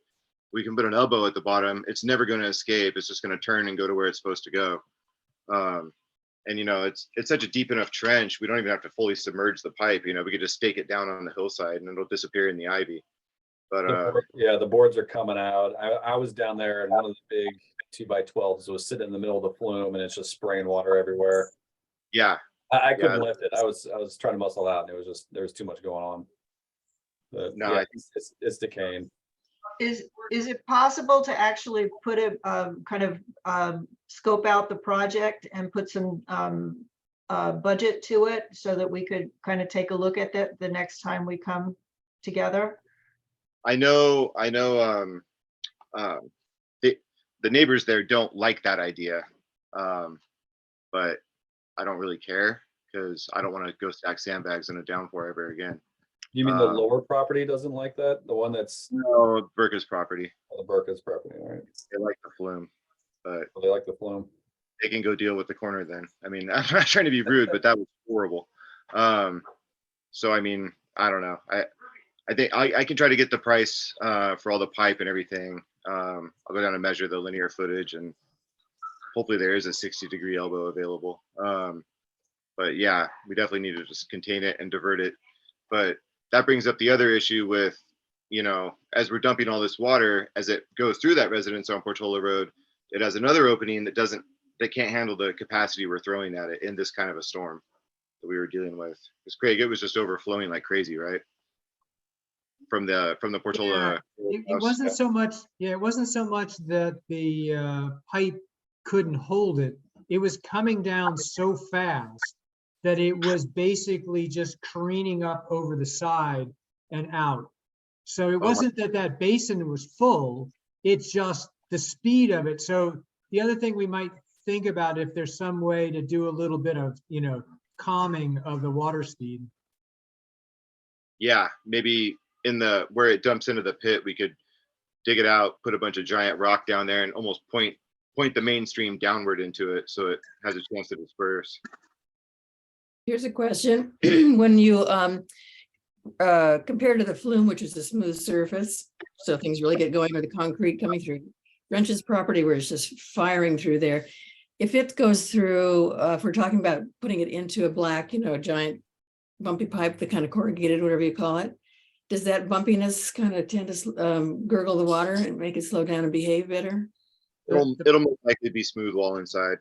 we can put an elbow at the bottom. It's never going to escape. It's just going to turn and go to where it's supposed to go. And you know, it's such a deep enough trench, we don't even have to fully submerge the pipe. You know, we could just stake it down on the hillside and it'll disappear in the ivy. But
The boards are coming out. I was down there and one of the big 2x12s was sitting in the middle of the flume and it's just spraying water everywhere.
yeah,
I couldn't lift it. I was trying to muscle out and there was too much going on. But
No,
yeah,
I
it's decaying.
Is it possible to actually put a kind of scope out the project and put some budget to it so that we could kind of take a look at that the next time we come together?
I know the neighbors there don't like that idea, but I don't really care because I don't want to go stack sandbags in a downpour ever again.
You mean the lower property doesn't like that? The one that's
No, Burka's property.
the Burka's property, all right?
They like the flume, but
They like the flume.
they can go deal with the corner then. I mean, I'm not trying to be rude, but that was horrible. So I mean, I don't know. I think I can try to get the price for all the pipe and everything. I'll go down and measure the linear footage and hopefully there is a 60-degree elbow available. But yeah, we definitely need to just contain it and divert it. But that brings up the other issue with, you know, as we're dumping all this water, as it goes through that residence on Portola Road, it has another opening that can't handle the capacity we're throwing at it in this kind of a storm that we were dealing with. Because Craig, it was just overflowing like crazy, right? From the Portola.
It wasn't so much, it wasn't so much that the pipe couldn't hold it. It was coming down so fast that it was basically just careening up over the side and out. So it wasn't that basin was full, it's just the speed of it. So the other thing we might think about, if there's some way to do a little bit of, you know, calming of the water speed.
Yeah, maybe where it dumps into the pit, we could dig it out, put a bunch of giant rock down there and almost point the mainstream downward into it so it has a chance to disperse.
Here's a question. When you compared to the flume, which is a smooth surface, so things really get going with the concrete coming through, Drench's property where it's just firing through there. If it goes through, if we're talking about putting it into a black, a giant bumpy pipe, the kind of corrugated, whatever you call it, does that bumpiness kind of tend to gurgle the water and make it slow down and behave better?
It'll most likely be smooth wall inside.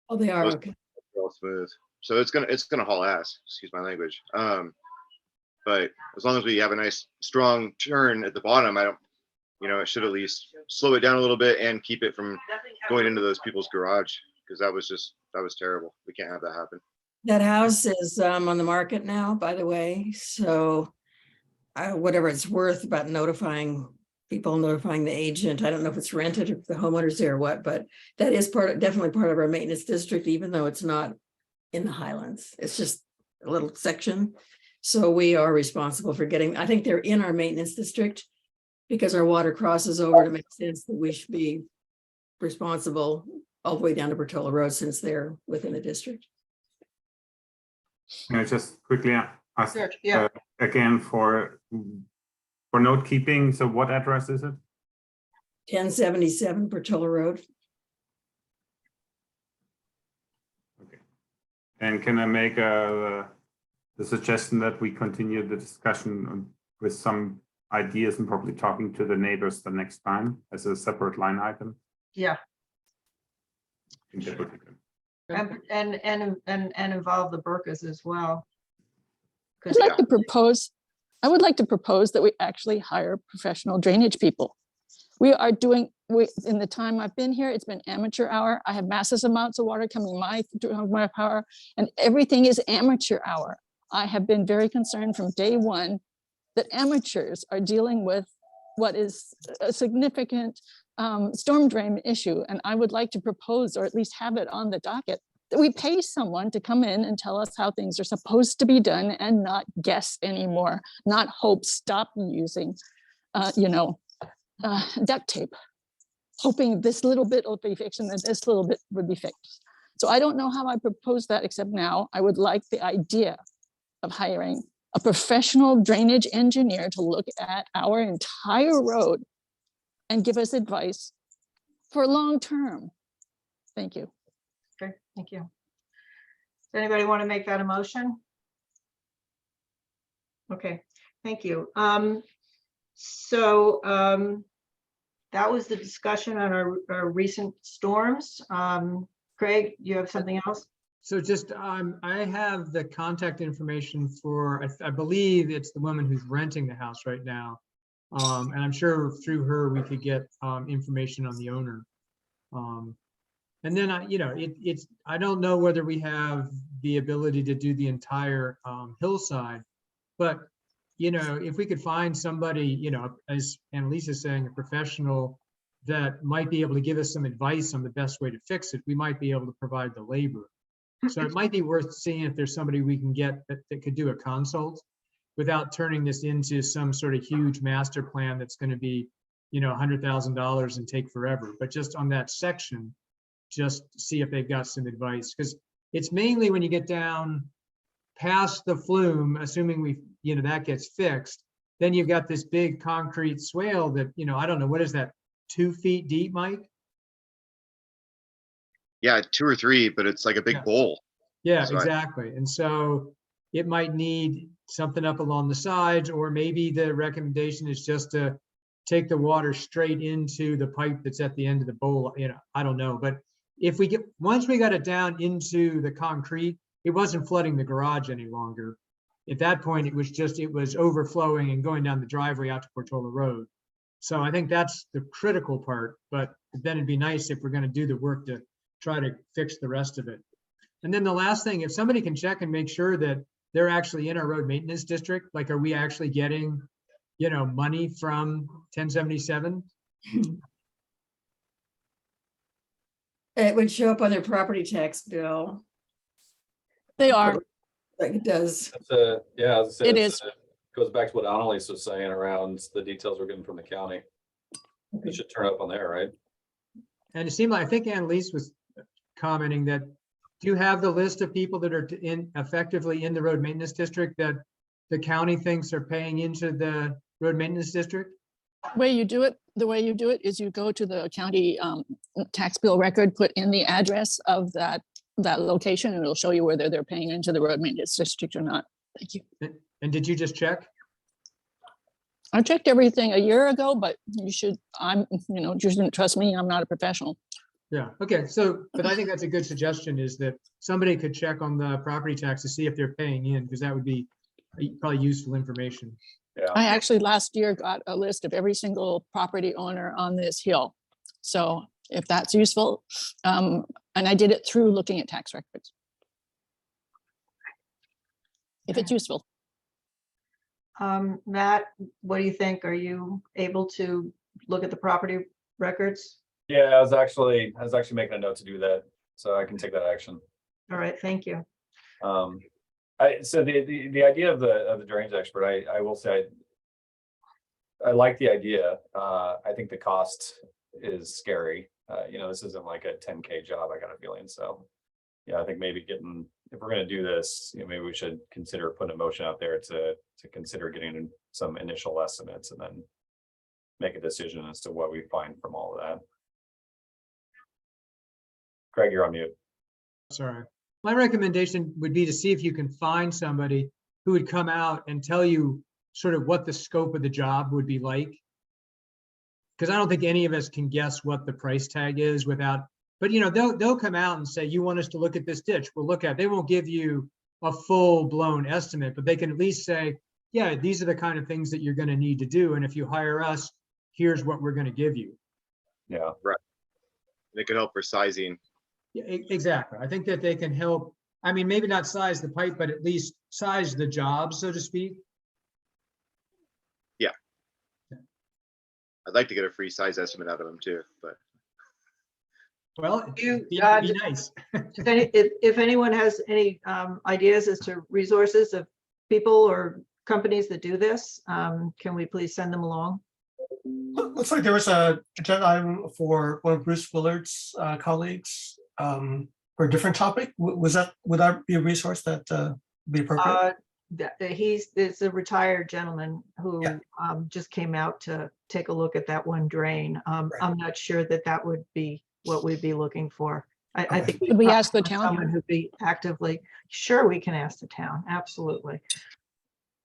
Oh, they are,
Those-
okay.
All smooth. So it's gonna haul ass, excuse my language. But as long as we have a nice strong turn at the bottom, it should at least slow it down a little bit and keep it from going into those people's garage, because that was terrible. We can't have that happen.
That house is on the market now, by the way, so whatever it's worth about notifying the agent. I don't know if it's rented or if the homeowner's there or what, but that is definitely part of our maintenance district, even though it's not in the Highlands. It's just a little section. So we are responsible for I think they're in our maintenance district because our water crosses over to make sense that we should be responsible all the way down to Bertola Road since they're within the district.
Can I just quickly ask
Sure, yeah.
again for note keeping? So what address is it?
1077 Bertola Road.
Okay. And can I make the suggestion that we continue the discussion with some ideas and probably talking to the neighbors the next time as a separate line item?
Yeah,
I think that would be good.
and involve the Burkas as well.
I'd like to propose, I would like to propose that we actually hire professional drainage people. We are doing, in the time I've been here, it's been amateur hour. I have massive amounts of water coming my power, and everything is amateur hour. I have been very concerned from day one that amateurs are dealing with what is a significant storm drain issue. And I would like to propose, or at least have it on the docket, that we pay someone to come in and tell us how things are supposed to be done and not guess anymore, not hope, stop using, duct tape, hoping this little bit will be fixed and then this little bit would be fixed. So I don't know how I propose that, except now I would like the idea of hiring a professional drainage engineer to look at our entire road and give us advice for long term. Thank you.
Okay, thank you. Does anybody want to make that a motion? Okay, thank you. That was the discussion on our recent storms. Craig, you have something else?
So just, I have the contact information for, I believe it's the woman who's renting the house right now. And I'm sure through her, we could get information on the owner. And then I don't know whether we have the ability to do the entire hillside, but if we could find somebody, as Annalise is saying, a professional that might be able to give us some advice on the best way to fix it, we might be able to provide the labor. So it might be worth seeing if there's somebody we can get that could do a consult without turning this into some sort of huge master plan that's going to be, $100,000 and take forever. But just on that section, just see if they've got some advice, because it's mainly when you get down past the flume, assuming that gets fixed, then you've got this big concrete swale that, I don't know, what is that, 2 feet deep, Mike?
Yeah, 2 or 3, but it's like a big
Yeah.
bowl.
Yeah,
So
exactly. And so it might need something up along the sides, or maybe the recommendation is just to take the water straight into the pipe that's at the end of the bowl. I don't know. But once we got it down into the concrete, it wasn't flooding the garage any longer. At that point, it was overflowing and going down the driveway out to Portola Road. So I think that's the critical part, but then it'd be nice if we're going to do the work to try to fix the rest of it. And then the last thing, if somebody can check and make sure that they're actually in our road maintenance district, like, are we actually getting, money from 1077?
It would show up on their property tax bill,
They are.
like it does.
Yeah, as I said,
It is.
goes back to what Annalise was saying around the details we're getting from the county. It should turn up on there, right?
And it seemed like, I think Annalise was commenting that, do you have the list of people that are effectively in the road maintenance district that the county thinks are paying into the road maintenance district?
The way you do it is you go to the county tax bill record, put in the address of that location, and it'll show you whether they're paying into the road maintenance district or not. Thank you.
And did you just check?
I checked everything a year ago, but you shouldn't trust me. I'm not a professional.
Yeah, okay, so, but I think that's a good suggestion, is that somebody could check on the property tax to see if they're paying in, because that would be probably useful information.
Yeah.
I actually last year got a list of every single property owner on this hill. So if that's useful, and I did it through looking at tax records. If it's useful.
Matt, what do you think? Are you able to look at the property records?
Yeah, I was actually making a note to do that, so I can take that action.
All right, thank you.
So the idea of the drainage expert, I will say I like the idea. I think the cost is scary. This isn't like a 10K job, I got a feeling. So yeah, I think maybe if we're gonna do this, maybe we should consider putting a motion out there to consider getting some initial estimates and then make a decision as to what we find from all of that. Craig, you're on mute.
Sorry. My recommendation would be to see if you can find somebody who would come out and tell you sort of what the scope of the job would be like. Because I don't think any of us can guess what the price tag is without, but they'll come out and say, you want us to look at this ditch, we'll look at it. They won't give you a full blown estimate, but they can at least say, yeah, these are the kind of things that you're going to need to do. And if you hire us, here's what we're going to give you.
Yeah.
It could help for sizing.
Yeah, exactly. I think that they can help. I mean, maybe not size the pipe, but at least size the job, so to speak.
Yeah. I'd like to get a free size estimate out of them too, but.
Well,
You,
be nice.
if anyone has any ideas as to resources of people or companies that do this, can we please send them along?
Looks like there was a agenda item for one of Bruce Willard's colleagues for a different topic. Would that be a resource that be appropriate?
It's a retired gentleman who
Yeah.
just came out to take a look at that one drain. I'm not sure that would be what we'd be looking for. I
Okay.
think
Could we
probably
ask the
want
town?
someone who'd be actively, sure, we can ask the town, absolutely.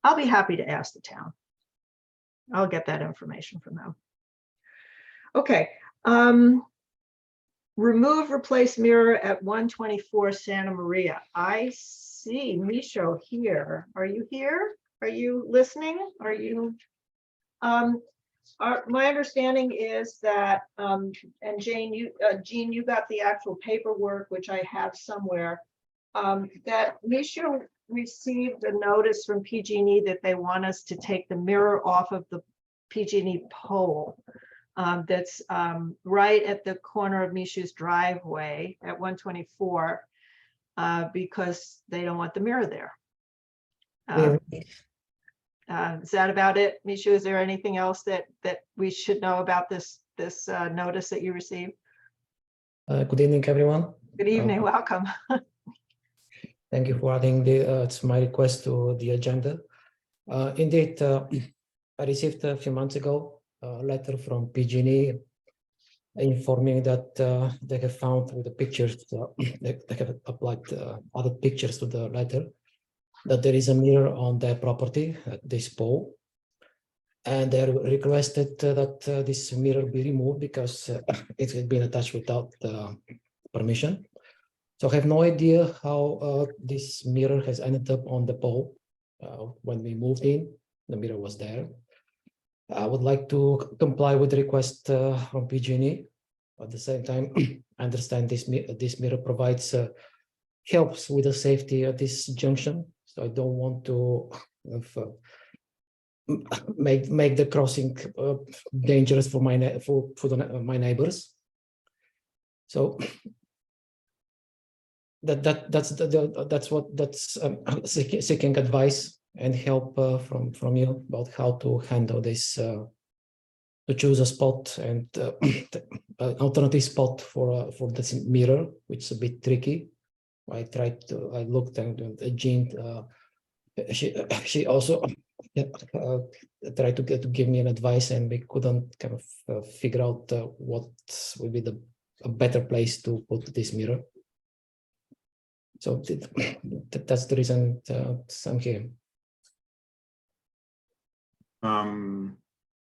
I'll be happy to ask the town. I'll get that information from them. Okay. Remove, replace mirror at 124 Santa Maria. I see Micho here. Are you here? Are you listening? Are you? My understanding is that, and Jane, Jean, you got the actual paperwork, which I have somewhere, that Micho received a notice from PG&E that they want us to take the mirror off of the PG&E pole. That's right at the corner of Micho's driveway at 124, because they don't want the mirror there. Is that about it, Micho? Is there anything else that we should know about this notice that you received?
Good evening, everyone.
Good evening, welcome.
Thank you for adding it's my request to the agenda. Indeed, I received a few months ago a letter from PG&E informing that they have found with the pictures, they have applied other pictures to the letter, that there is a mirror on their property at this pole. And they requested that this mirror be removed because it had been attached without permission. So I have no idea how this mirror has ended up on the pole. When we moved in, the mirror was there. I would like to comply with the request from PG&E. At the same time, I understand this mirror provides helps with the safety at this junction. So I don't want to make the crossing dangerous for my neighbors. So that's seeking advice and help from you about how to handle this, to choose a spot and alternative spot for this mirror, which is a bit tricky. I looked and Jean, she also yeah, tried to give me an advice, and we couldn't kind of figure out what would be a better place to put this mirror. So that's the reason I'm here.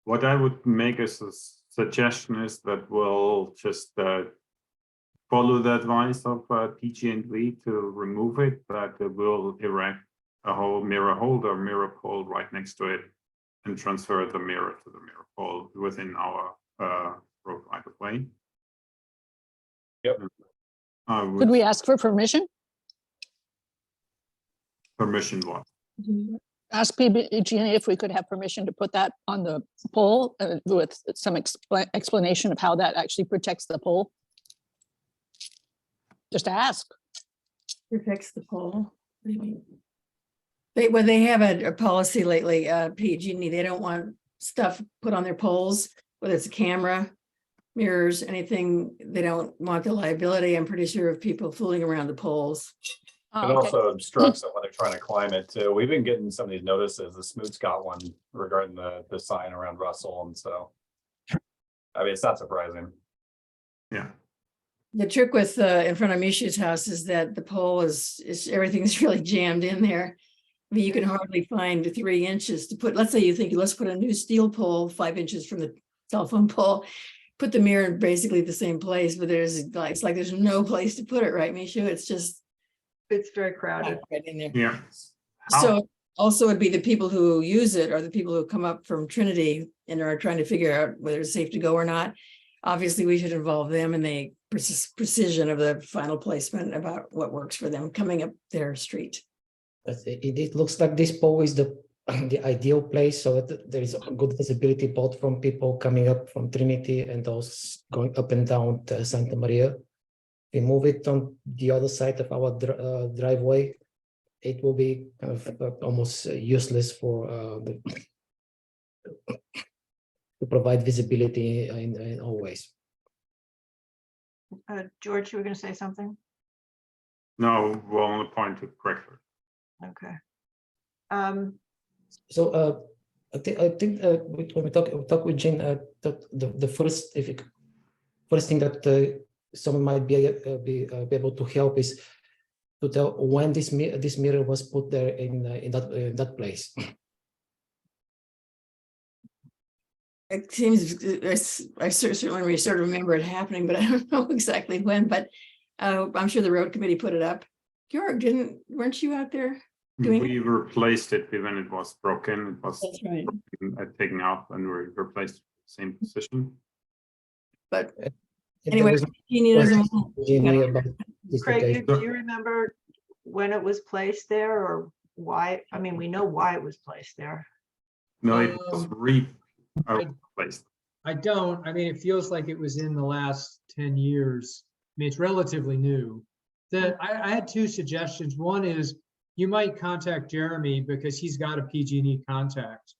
What I would make as a suggestion is that we'll just follow the advice of PG&E to remove it, but we'll erect a whole mirror holder, mirror pole right next to it, and transfer the mirror to the mirror pole within our road right of way.
Yep.
Could we ask for permission?
Permission what?
Ask PG&E if we could have permission to put that on the pole with some explanation of how that actually protects the pole. Just ask.
Protects the pole. What do you mean? They have a policy lately, PG&E, they don't want stuff put on their poles, whether it's a camera, mirrors, anything. They don't want the liability, I'm pretty sure, of people fooling around the poles.
Oh,
It
okay.
also obstructs them when they're trying to climb it too. We've been getting some of these notices. The Smoot's got one regarding the sign around Russell, and so. I mean, it's not surprising.
Yeah.
The trick with in front of Misha's house is that the pole is everything's really jammed in there. I mean, you can hardly find 3 inches to put, let's say you think, let's put a new steel pole 5 inches from the telephone pole, put the mirror in basically the same place, but it's like there's no place to put it, right, Misha? It's just
It's very crowded.
right in there.
Yeah.
So also it'd be the people who use it or the people who come up from Trinity and are trying to figure out whether it's safe to go or not. Obviously, we should involve them in the precision of the final placement about what works for them coming up their street.
But it looks like this pole is the ideal place, so that there is good visibility both from people coming up from Trinity and those going up and down to Santa Maria. We move it on the other side of our driveway, it will be kind of almost useless for to provide visibility in all ways.
George, you were going to say something?
No, we're on the point to correct her.
Okay.
So I think when we talk with Jean, the first thing that someone might be able to help is to tell when this mirror was put there in that place.
It seems, I certainly sort of remember it happening, but I don't know exactly when, but I'm sure the road committee put it up. Georg, weren't you out there?
We replaced it when it was broken. It was
That's right.
taken out and we replaced the same position.
But
If
anyway,
there was
Jeannie doesn't.
Jeannie about this
Craig,
location.
do you remember when it was placed there or why? I mean, we know why it was placed there.
No, it was replaced.
I don't. I mean, it feels like it was in the last 10 years. I mean, it's relatively new. I had 2 suggestions. One is you might contact Jeremy because he's got a PG&E contact.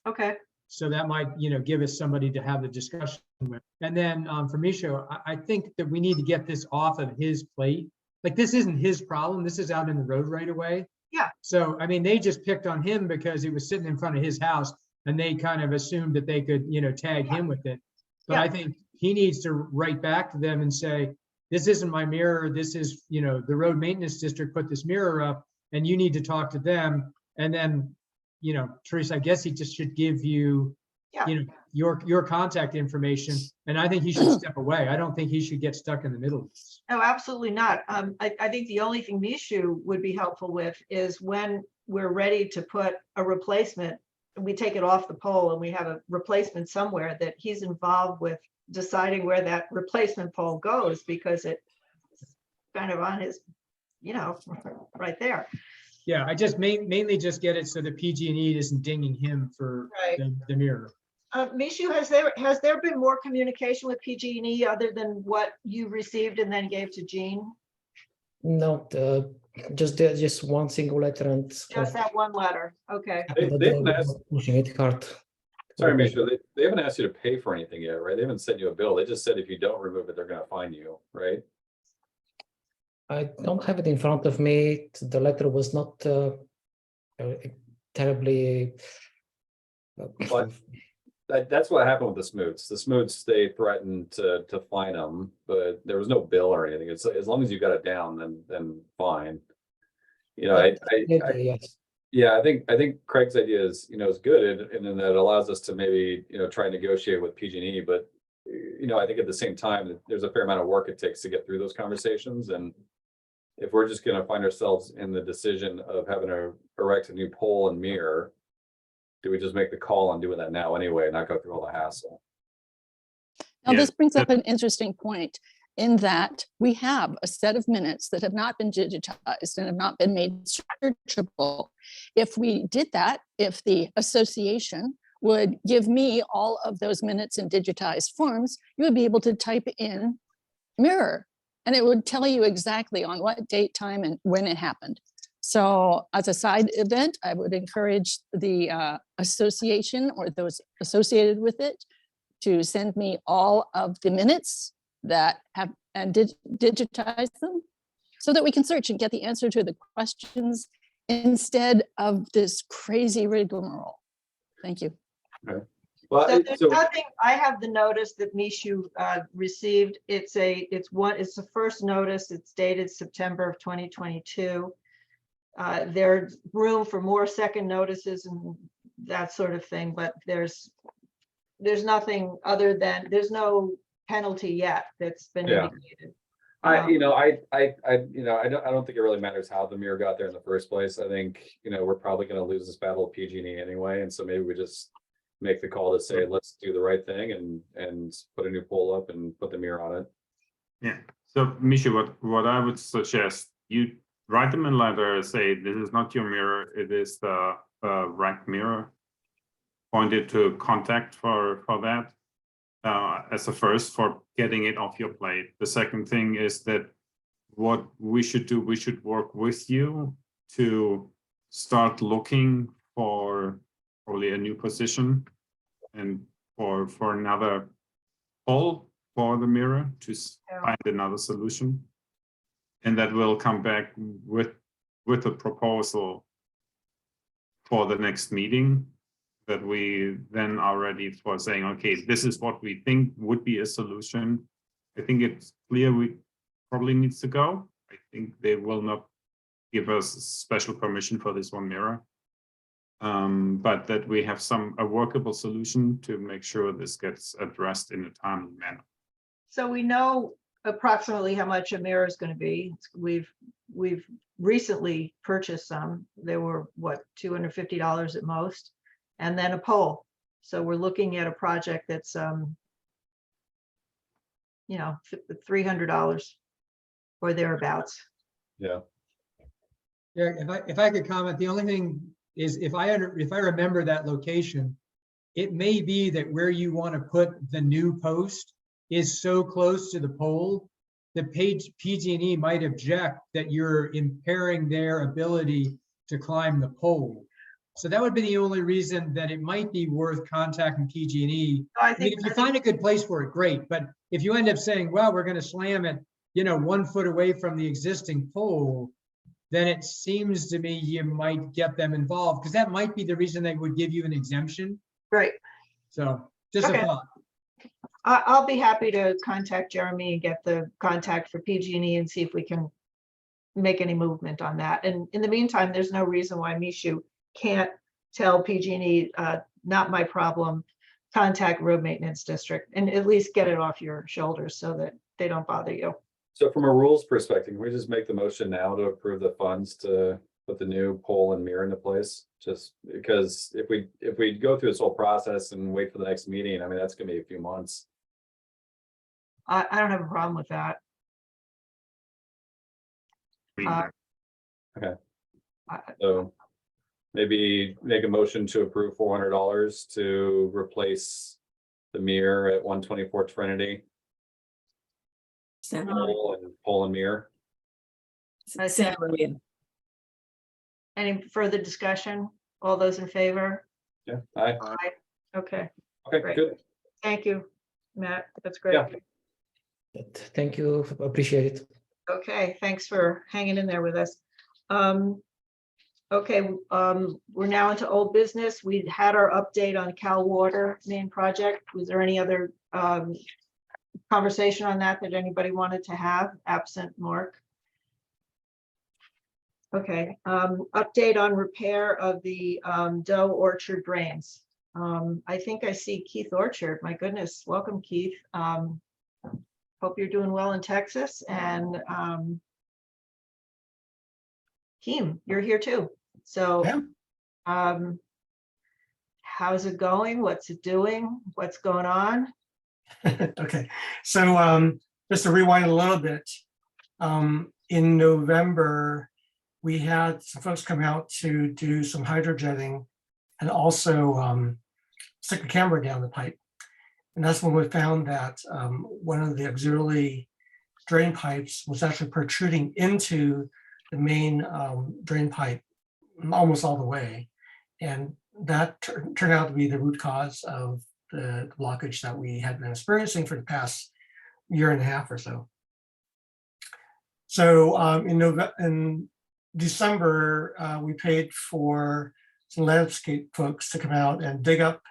Okay.
So that might, give us somebody to have the discussion with. And then for Misha, I think that we need to get this off of his plate. Like, this isn't his problem. This is out in the road right away.
Yeah.
So, I mean, they just picked on him because it was sitting in front of his house and they kind of assumed that they could, tag him with it. But
Yeah.
I think he needs to write back to them and say, this isn't my mirror. This is, the road maintenance district put this mirror up and you need to talk to them. And then, Teresa, I guess he just should give you,
Yeah.
your contact information. And I think he should step away. I don't think he should get stuck in the middle of this.
No, absolutely not. I think the only thing Mishu would be helpful with is when we're ready to put a replacement, we take it off the pole and we have a replacement somewhere, that he's involved with deciding where that replacement pole goes, because it's kind of on his, right there.
Yeah, I just mainly just get it so the PG&E isn't dinging him for
Right.
the mirror.
Mishu, has there been more communication with PG&E other than what you received and then gave to Jean?
No, just one single letter and
Just that one letter. Okay.
They haven't asked,
pushing it hard.
sorry, Misha, they haven't asked you to pay for anything yet, right? They haven't sent you a bill. They just said if you don't remove it, they're gonna fine you, right?
I don't have it in front of me. The letter was not terribly
But that's what happened with the Smoots. The Smoots, they threatened to fine them, but there was no bill or anything. It's as long as you got it down, then fine. You know,
Yes.
yeah, I think Craig's idea is, is good and then that allows us to maybe, try and negotiate with PG&E, but I think at the same time, there's a fair amount of work it takes to get through those conversations. And if we're just gonna find ourselves in the decision of having to erect a new pole and mirror, do we just make the call on doing that now anyway, and not go through all the hassle?
Now,
Yeah,
this brings up an interesting point in that we have a set of minutes that have not been digitized and have not been made searchable. If we did that, if the association would give me all of those minutes in digitized forms, you would be able to type in mirror, and it would tell you exactly on what date, time, and when it happened. So as a side event, I would encourage the association or those associated with it to send me all of the minutes that have and digitize them so that we can search and get the answer to the questions instead of this crazy rigmarole. Thank you.
Okay. Well,
So there's nothing, I have the notice that Mishu received. It's the first notice. It's dated September of 2022. There's room for more second notices and that sort of thing, but there's nothing other than, there's no penalty yet that's been indicated.
I don't think it really matters how the mirror got there in the first place. I think, we're probably going to lose this battle of PG&E anyway. And so maybe we just make the call to say, let's do the right thing and put a new pole up and put the mirror on it.
Yeah. So Misha, what I would suggest, you write them a letter, say, this is not your mirror, it is the RAC mirror. Point it to contact for that as a first for getting it off your plate. The second thing is that what we should do, we should work with you to start looking for probably a new position and for another pole for the mirror to find another solution. And that will come back with a proposal for the next meeting that we then are ready for saying, okay, this is what we think would be a solution. I think it's clear we probably needs to go. I think they will not give us special permission for this one mirror. But that we have a workable solution to make sure this gets addressed in a timely manner.
So we know approximately how much a mirror is going to be. We've recently purchased some. They were what, $250 at most, and then a pole. So we're looking at a project that's $300 or thereabouts.
Yeah.
Yeah, if I could comment, the only thing is if I remember that location, it may be that where you want to put the new post is so close to the pole, the PG&E might object that you're impairing their ability to climb the pole. So that would be the only reason that it might be worth contacting PG&E. I mean, if you find a good place for it, great. But if you end up saying, well, we're going to slam it, 1 foot away from the existing pole, then it seems to me you might get them involved, because that might be the reason they would give you an exemption.
Right.
So just a thought.
I'll be happy to contact Jeremy and get the contact for PG&E and see if we can make any movement on that. And in the meantime, there's no reason why Mishu can't tell PG&E, not my problem, contact road maintenance district, and at least get it off your shoulders so that they don't bother you.
So from a rules perspective, can we just make the motion now to approve the funds to put the new pole and mirror into place? Just because if we go through this whole process and wait for the next meeting, I mean, that's gonna be a few months.
I don't have a problem with that.
Okay. So maybe make a motion to approve $400 to replace the mirror at 124 Trinity. Pole and mirror.
Santa Maria.
Any further discussion? All those in favor?
Yeah. Aye.
Okay,
Okay.
Great.
Good.
thank you, Matt. That's great.
Yeah.
Thank you. Appreciate it.
Okay, thanks for hanging in there with us. Okay, we're now into old business. We had our update on Cal Water main project. Was there any other conversation on that anybody wanted to have, absent Mark? Okay, update on repair of the Doe Orchard drains. I think I see Keith Orchard. My goodness, welcome, Keith. Hope you're doing well in Texas, and Keem, you're here too. So
Yeah.
how's it going? What's it doing? What's going on?
Okay, so just to rewind a little bit, in November, we had some folks come out to do some hydrojetting and also stick a camera down the pipe. And that's when we found that one of the auxiliary drain pipes was actually protruding into the main drain pipe almost all the way. And that turned out to be the root cause of the blockage that we had been experiencing for the past year and a half or so. So in December, we paid for some landscape folks to come out and dig up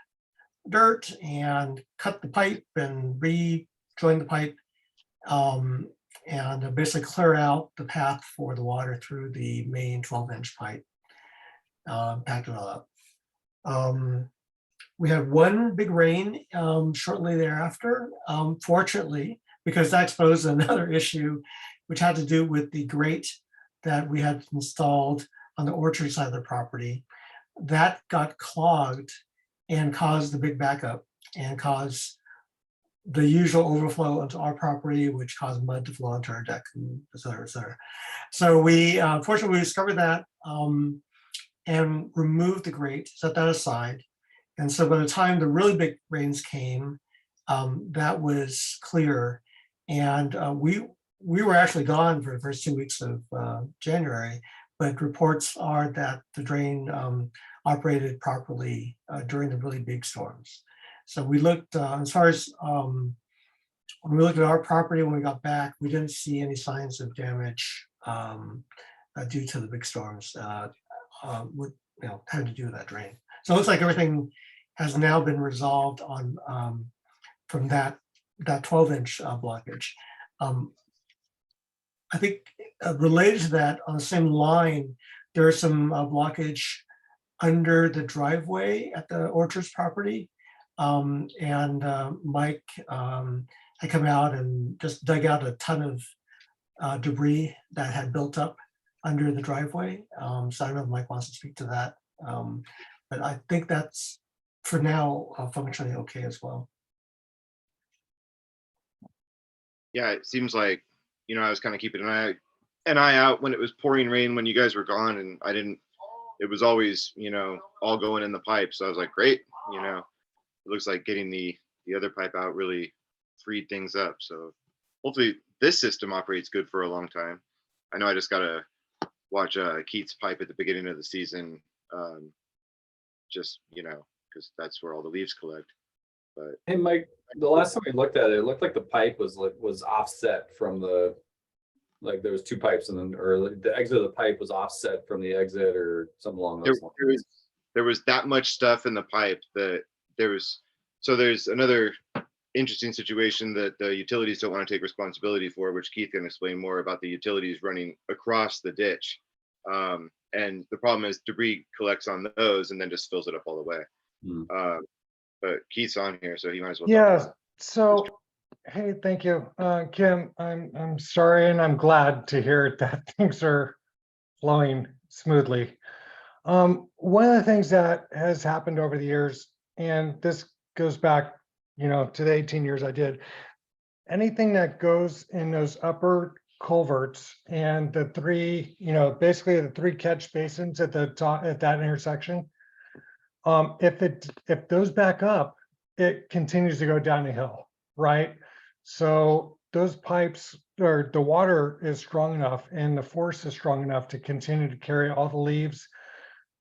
dirt and cut the pipe and rejoin the pipe and basically clear out the path for the water through the main 12-inch pipe, pack it all up. We had one big rain shortly thereafter, fortunately, because that exposed another issue, which had to do with the grate that we had installed on the orchard side of the property. That got clogged and caused the big backup and caused the usual overflow onto our property, which caused mud to flow onto our deck, and et cetera, et cetera. So we, fortunately, we discovered that and removed the grate, set that aside. And so by the time the really big rains came, that was clear. And we were actually gone for the first 2 weeks of January, but reports are that the drain operated properly during the really big storms. So we looked, as far as when we looked at our property when we got back, we didn't see any signs of damage due to the big storms with, having to do with that drain. So it looks like everything has now been resolved on from that 12-inch blockage. I think related to that, on the same line, there is some blockage under the driveway at the Orchards property. And Mike had come out and just dug out a ton of debris that had built up under the driveway. So I don't know if Mike wants to speak to that. But I think that's, for now, functioning okay as well.
Yeah, it seems like, I was kind of keeping an eye out when it was pouring rain when you guys were gone, and it was always, all going in the pipe. So I was like, great, it looks like getting the other pipe out really freed things up. So hopefully this system operates good for a long time. I know I just got to watch Keith's pipe at the beginning of the season, just, because that's where all the leaves collect. But
Hey, Mike, the last time we looked at it, it looked like the pipe was offset from the, like there was two pipes, and then, or the exit of the pipe was offset from the exit or something along those lines.
There was that much stuff in the pipe that there's another interesting situation that the utilities don't want to take responsibility for, which Keith can explain more about, the utilities running across the ditch. And the problem is debris collects on those and then just fills it up all the way. But Keith's on here, so he might as well.
Yeah, so, hey, thank you. Kim, I'm sorry, and I'm glad to hear that things are flowing smoothly. One of the things that has happened over the years, and this goes back, to the 18 years I did, anything that goes in those upper culverts and the three, basically the three catch basins at the top at that intersection, if those back up, it continues to go down the hill, right? So those pipes, or the water is strong enough and the force is strong enough to continue to carry all the leaves,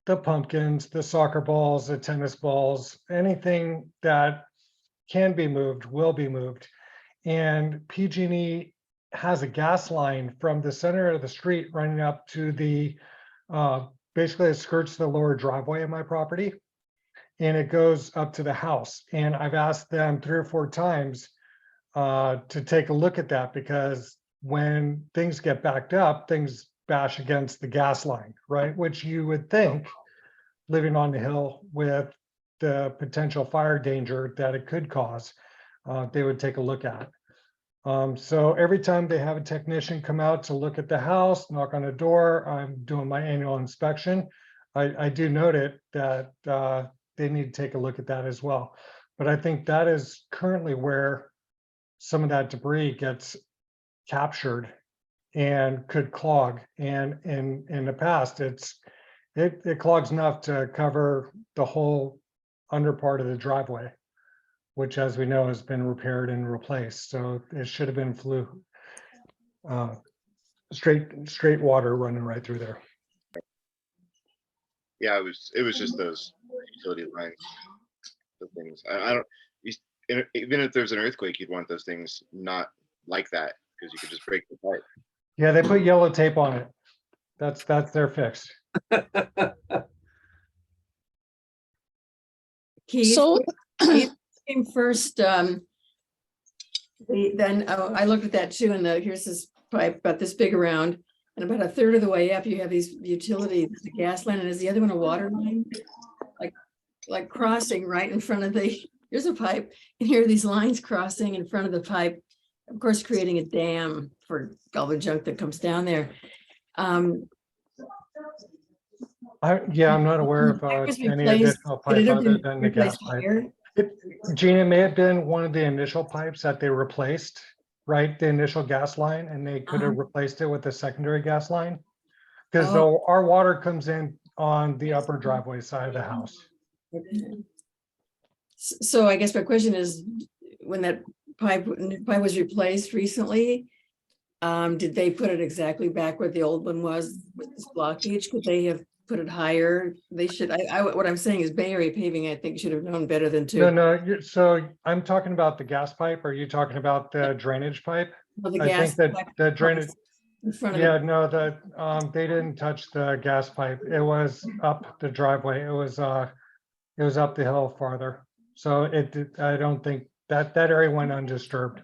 the pumpkins, the soccer balls, the tennis balls, anything that can be moved will be moved. And PG&E has a gas line from the center of the street running up to the basically it skirts the lower driveway of my property. And it goes up to the house. And I've asked them 3 or 4 times to take a look at that, because when things get backed up, things bash against the gas line, right? Which you would think, living on the hill with the potential fire danger that it could cause, they would take a look at. So every time they have a technician come out to look at the house, knock on the door, I'm doing my annual inspection. I do note it that they need to take a look at that as well. But I think that is currently where some of that debris gets captured and could clog. And in the past, it clogs enough to cover the whole under part of the driveway, which, as we know, has been repaired and replaced. So it should have been straight water running right through there.
Yeah, it was just those utility lines, the things. I don't, even if there's an earthquake, you'd want those things not like that, because you could just break the pipe.
Yeah, they put yellow tape on it. That's their fix.
Keith,
So,
Keith came first. Then I looked at that too, and here's this pipe about this big around, and about a third of the way up, you have these utilities, the gas line, and is the other one a water line? Like crossing right in front of here's a pipe, and here are these lines crossing in front of the pipe, of course, creating a dam for all the junk that comes down there.
I'm not aware of
Pipe was
any
replaced.
additional
Could
pipe
it have
other
been
than the gas
replaced
pipe.
higher?
Gene, it may have been one of the initial pipes that they replaced, right? The initial gas line, and they could have replaced it with a secondary gas line. Because
Oh.
our water comes in on the upper driveway side of the house.
Okay. So I guess my question is, when that pipe was replaced recently, did they put it exactly back where the old one was with this blockage? Could they have put it higher? They should. What I'm saying is Bay Area Paving, I think, should have known better than to.
No, so I'm talking about the gas pipe. Are you talking about the drainage pipe?
Well, the
I
gas
think that
pipe
the drainage,
in front of
yeah,
the,
no, they didn't touch the gas pipe. It was up the driveway. It was up the hill farther. So I don't think that area went undisturbed.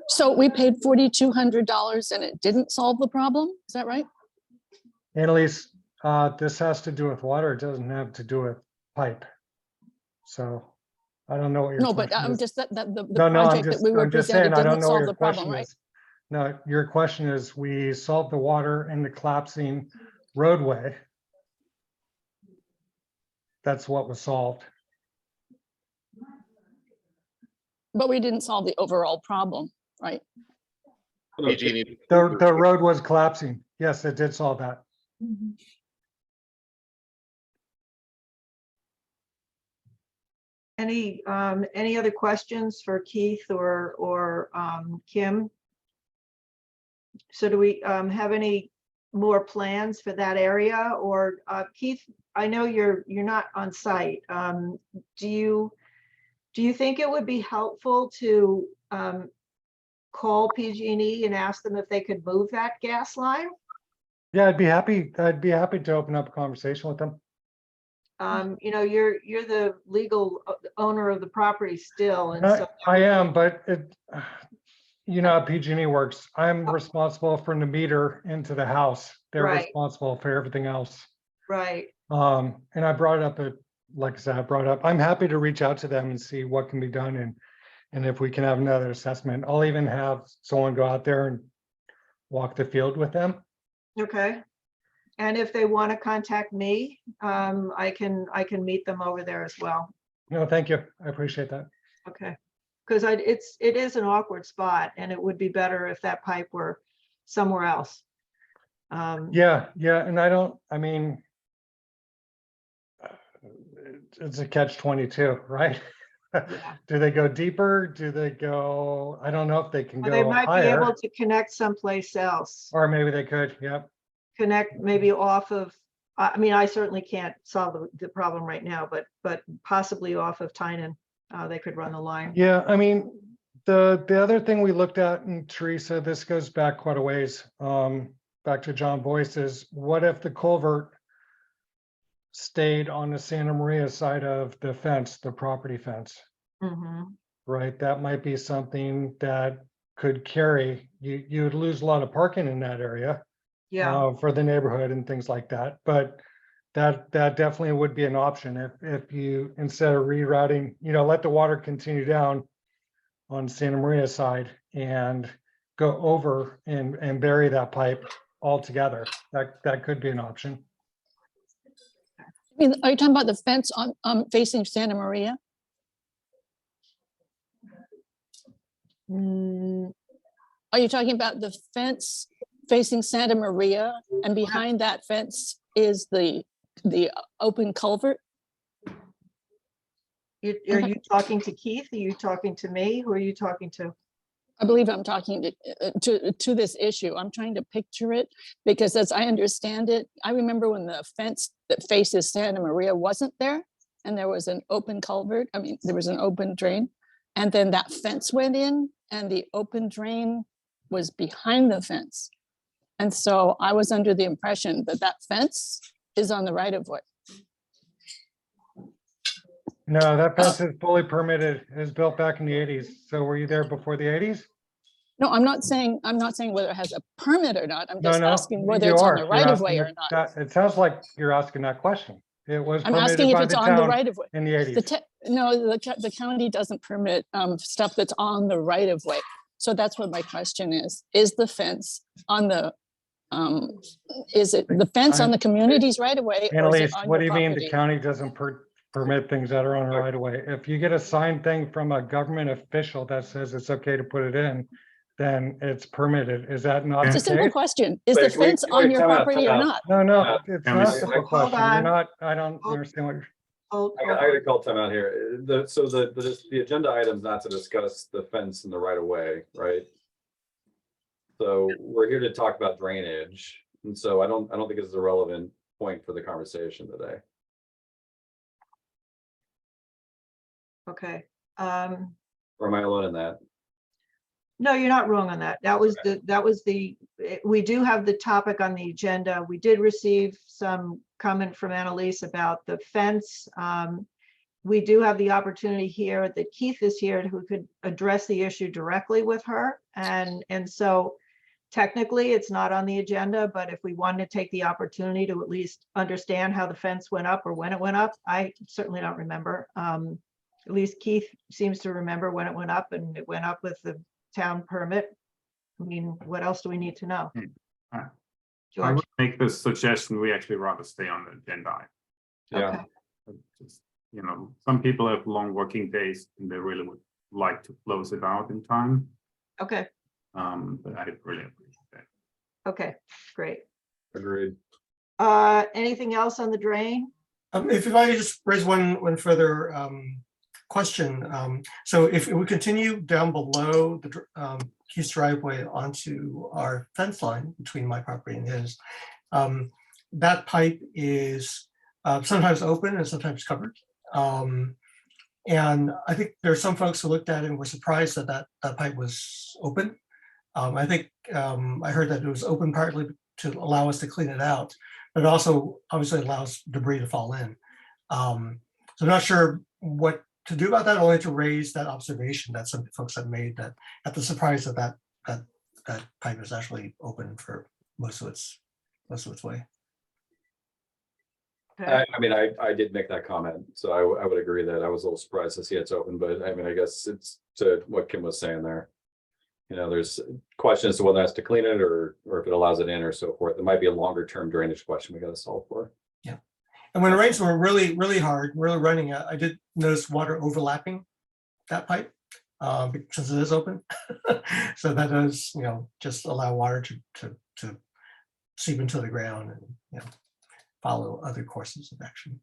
so we paid $4,200 and it didn't solve the problem? Is that right?
Annalise, this has to do with water. It doesn't have to do with pipe. So I don't know what your
No, but
question
I'm
is.
just the
No, I'm
project that we were
I'm just saying,
presented
I don't
didn't
know what
solve
your
the problem,
question
right?
is. No, your question is, we solved the water in the collapsing roadway. That's what was solved.
But we didn't solve the overall problem, right?
PG&E
The road was collapsing. Yes, it did solve that.
Any other questions for Keith or Kim? So do we have any more plans for that area? Or Keith, I know you're not on site. Do you think it would be helpful to call PG&E and ask them if they could move that gas line?
Yeah, I'd be happy to open up a conversation with them.
You know, you're the legal owner of the property still, and so
I am, but you know how PG&E works. I'm responsible for the meter into the house. They're
Right.
responsible for everything else.
right.
And I brought up like I said, I'm happy to reach out to them and see what can be done, and if we can have another assessment. I'll even have someone go out there and walk the field with them.
Okay. And if they want to contact me, I can meet them over there as well.
No, thank you. I appreciate that.
Okay. Because it is an awkward spot, and it would be better if that pipe were somewhere else.
Yeah, and I mean, it's a catch-22, right?
Yeah.
Do they go deeper? Do they go, I don't know if they can
Well, they
go
might be able
higher,
to connect someplace else.
or maybe they could, yep.
Connect maybe off of, I mean, I certainly can't solve the problem right now, but possibly off of Tynan, they could run the line.
Yeah, I mean, the other thing we looked at, and Teresa, this goes back quite a ways. back to John Boyce, is what if the culvert stayed on the Santa Maria side of the fence, the property fence,
Mhm.
right? That might be something that could carry, you would lose a lot of parking in that area.
Yeah,
For the neighborhood and things like that, but that definitely would be an option if you, instead of rerouting, let the water continue down on Santa Maria side and go over and bury that pipe altogether. That could be an option.
I mean, are you talking about the fence on facing Santa Maria?
Mm,
Are you talking about the fence facing Santa Maria, and behind that fence is the open culvert?
are you talking to Keith? Are you talking to me? Who are you talking to?
I believe I'm talking to this issue. I'm trying to picture it because, as I understand it, I remember when the fence that faces Santa Maria wasn't there, and there was an open culvert. I mean, there was an open drain, and then that fence went in, and the open drain was behind the fence. And so I was under the impression that that fence is on the right of way.
No, that fence is fully permitted. It was built back in the 80s. So were you there before the 80s?
No, I'm not saying whether it has a permit or not. I'm
No,
just
no,
asking whether
you
it's on
are.
the
You're
right of way
asking
or not.
It sounds like you're asking that question. It was
I'm asking
permitted
if
by
it's
the
on the
town
right of way.
in the 80s.
No, the county doesn't permit stuff that's on the right of way. So that's what my question is. Is the fence on the, is it the fence on the community's right of way? Or is it
Annalise,
on
what do
your
you mean the
property?
county doesn't permit things that are on the right of way? If you get a signed thing from a government official that says it's okay to put it in, then it's permitted. Is that not
It's
the
a simple
case?
question. Is
Wait,
the
can we-
fence
can we
on your
time out,
property
time
or
out?
not?
No, it's
Can we
not a
say-
simple question.
on.
You're not, I don't
Hold-
understand what you're.
Hold
I gotta call time out here. The agenda item's not to discuss the fence and the right of way, right? So we're here to talk about drainage. And so I don't think it's a relevant point for the conversation today.
Okay.
Or am I alone in that?
No, you're not wrong on that. That was we do have the topic on the agenda. We did receive some comment from Annalise about the fence. We do have the opportunity here that Keith is here who could address the issue directly with her. And so technically it's not on the agenda, but if we wanted to take the opportunity to at least understand how the fence went up or when it went up, I certainly don't remember. At least Keith seems to remember when it went up, and it went up with the town permit. I mean, what else do we need to know?
I
George,
would make the suggestion we actually rather stay on the agenda.
Yeah.
okay,
Just, some people have long working days and they really would like to close it out in time.
okay,
But I really appreciate that.
okay, great.
Agreed.
Anything else on the drain?
If I could just raise one further question. So if we continue down below the Keith's driveway onto our fence line between my property and his, that pipe is sometimes open and sometimes covered. And I think there are some folks who looked at it and were surprised that that pipe was open. I think I heard that it was open partly to allow us to clean it out, but it also obviously allows debris to fall in. So I'm not sure what to do about that, only to raise that observation that some folks have made, that at the surprise that pipe is actually open for most of its way.
Okay.
I mean, I did make that comment, so I would agree that I was a little surprised to see it's open, but I mean, I guess it's to what Kim was saying there. There's questions as to whether that's to clean it or if it allows it in or so forth. It might be a longer term drainage question we got to solve for.
Yeah. And when the rains were really, really hard, really running, I did notice water overlapping that pipe since it is open. So that does, just allow water to seep into the ground and, follow other courses of action.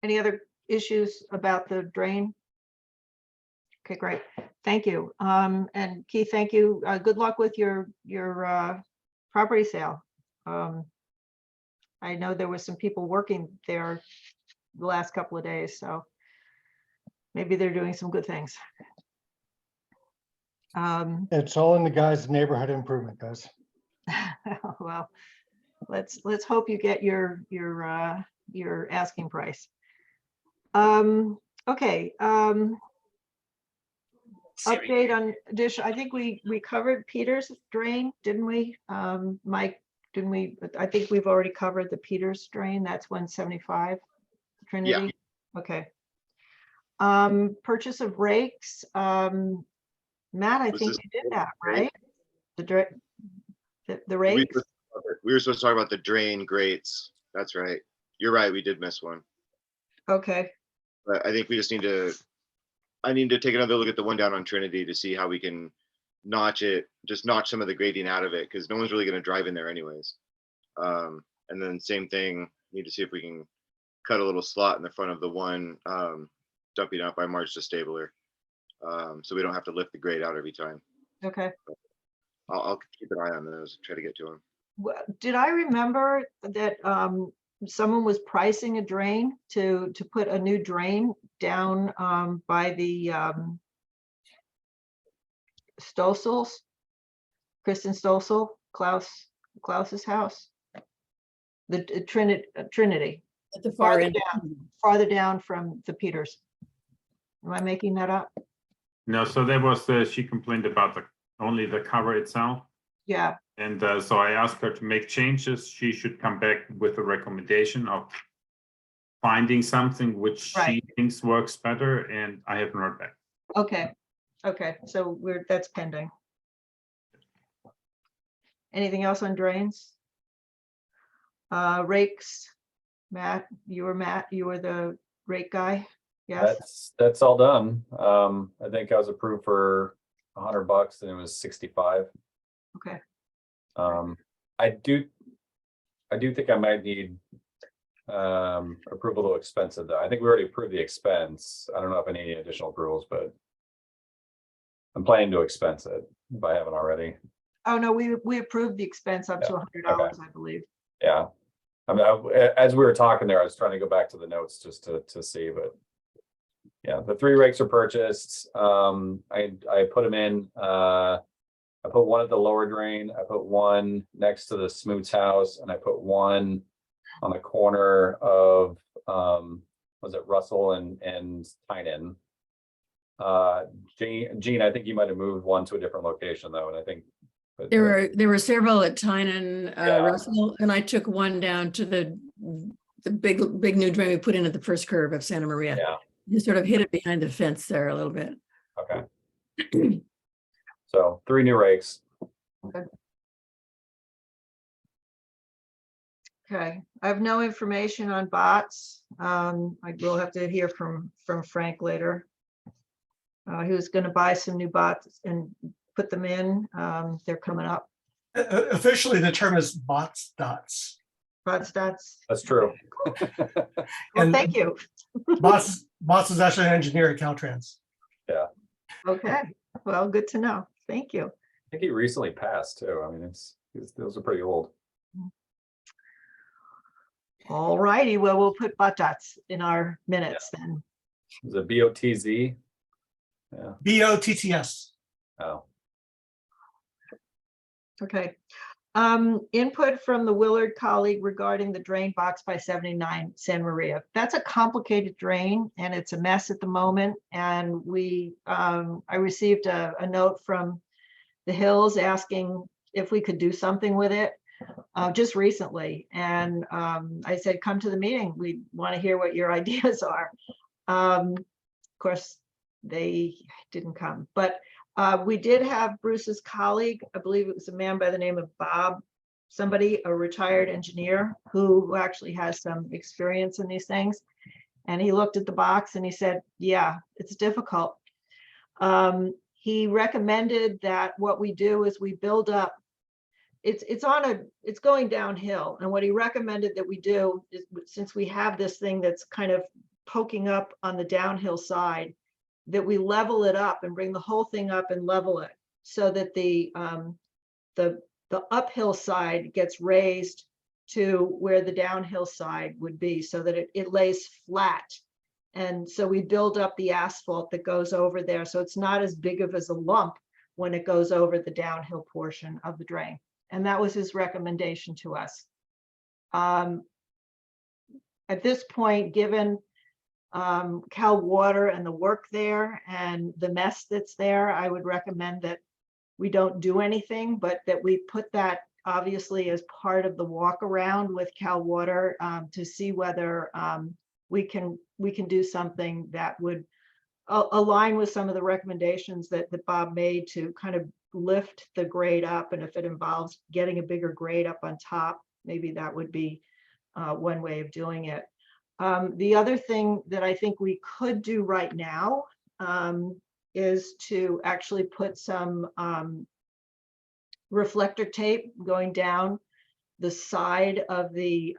Any other issues about the drain? Okay, great. Thank you. And Keith, thank you. Good luck with your property sale. I know there was some people working there the last couple of days, so maybe they're doing some good things.
It's all in the guise neighborhood improvement, guys.
Well, let's hope you get your asking price. Okay, update on addition. I think we covered Peter's drain, didn't we? Mike, didn't we? I think we've already covered the Peter's drain. That's 175 Trinity. Okay. Purchase of rakes. Matt, I
Was
think
this
you did that,
rake?
right? The
We
rakes.
were supposed to talk about the drain grates. That's right. You're right. We did miss one.
Okay.
But I think we just need to, I need to take another look at the one down on Trinity to see how we can notch it, just notch some of the grading out of it, because no one's really going to drive in there anyways. And then same thing, need to see if we can cut a little slot in the front of the one dumping out by March to Stabler. So we don't have to lift the grade out every time.
Okay.
I'll keep an eye on those, try to get to them.
Did I remember that someone was pricing a drain to put a new drain down by the Stossels, Kristen Stossel, Klaus's house? The Trinity,
At the far
farther
end.
farther down from the Peters. Am I making that up?
No, so there was, she complained about only the cover itself.
Yeah,
And so I asked her to make changes. She should come back with a recommendation of finding something which she
Right.
thinks works better, and I haven't heard back.
okay, so that's pending. Anything else on drains? Rakes, Matt, you were the rake guy, yes?
That's all done. I think I was approved for $100 and it was 65.
Okay,
I do think I might need approval to expense it though. I think we already approved the expense. I don't know if I need any additional approvals, but I'm planning to expense it if I haven't already.
oh no, we approved the expense up to $100, I believe.
Yeah. I mean, as we were talking there, I was trying to go back to the notes just to see, but yeah, the 3 rakes are purchased. I put them in, I put one at the lower drain, I put one next to the Smoots house, and I put one on the corner of, was it Russell and Tynan? Gene, I think you might have moved one to a different location though, and I think. but,
There were several at Tynan,
Yeah.
Russell, and I took one down to the big new drain we put in at the first curve of Santa Maria.
Yeah,
You sort of hit it behind the fence there a little bit.
okay. So 3 new rakes.
Okay, I have no information on bots. I will have to hear from Frank later. He was going to buy some new bots and put them in. They're coming up.
Officially, the term is bots dots.
Bot stats.
That's true.
Well,
And
thank you.
Bots is actually an engineer at Caltrans.
Okay, well, good to know. Thank you.
I think he recently passed too. I mean, those are pretty old.
All righty, well, we'll put bot dots in our minutes then.
Is it BOTZ? Yeah.
BOTTS.
Oh,
Okay. Input from the Willard colleague regarding the drain box by 79 San Maria. That's a complicated drain and it's a mess at the moment. And I received a note from the Hills asking if we could do something with it just recently. And I said, come to the meeting. We want to hear what your ideas are. Of course, they didn't come, but we did have Bruce's colleague, I believe it was a man by the name of Bob, a retired engineer who actually has some experience in these things. And he looked at the box and he said, yeah, it's difficult. He recommended that what we do is we build up, it's going downhill. And what he recommended that we do is, since we have this thing that's kind of poking up on the downhill side, that we level it up and bring the whole thing up and level it so that the uphill side gets raised to where the downhill side would be, so that it lays flat. And so we build up the asphalt that goes over there. So it's not as big of as a lump, when it goes over the downhill portion of the drain. And that was his recommendation to us. At this point, given Cal Water and the work there and the mess that's there, I would recommend that we don't do anything, but that we put that obviously as part of the walk around with Cal Water to see whether we can do something that would align with some of the recommendations that Bob made to kind of lift the grade up. And if it involves getting a bigger grade up on top, maybe that would be one way of doing it. The other thing that I think we could do right now is to actually put some reflector tape going down the side of the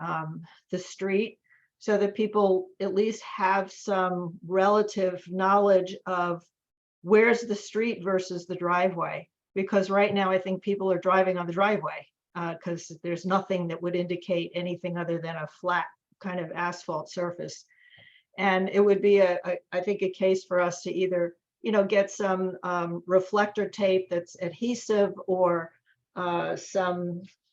street, so that people at least have some relative knowledge of where's the street versus the driveway. Because right now I think people are driving on the driveway because there's nothing that would indicate anything other than a flat kind of asphalt surface. And it would be I think a case for us to either, get some reflector tape that's adhesive, or I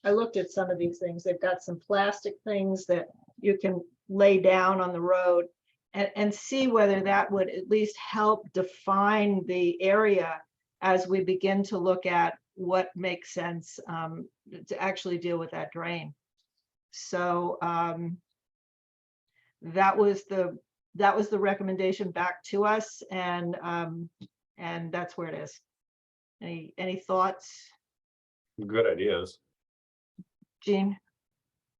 looked at some of these things. They've got some plastic things that you can lay down on the road and see whether that would at least help define the area as we begin to look at what makes sense to actually deal with that drain. So that was the recommendation back to us, and that's where it is. Any thoughts,
Good ideas.
Jean?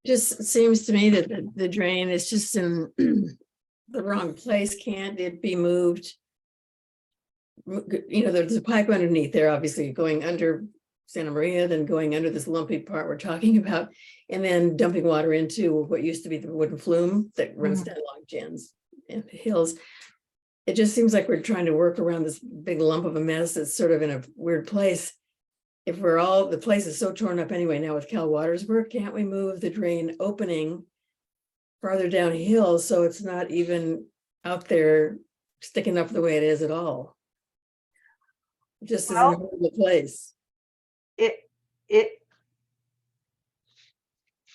Just seems to me that the drain is just in the wrong place. Can't it be moved? There's a pipe underneath there, obviously going under Santa Maria, then going under this lumpy part we're talking about, and then dumping water into what used to be the wooden flume that runs down log jams and hills. It just seems like we're trying to work around this big lump of a mess that's sort of in a weird place. If the place is so torn up anyway now with Cal Water's work, can't we move the drain opening farther downhill so it's not even out there sticking up the way it is at all? Just as in a horrible place.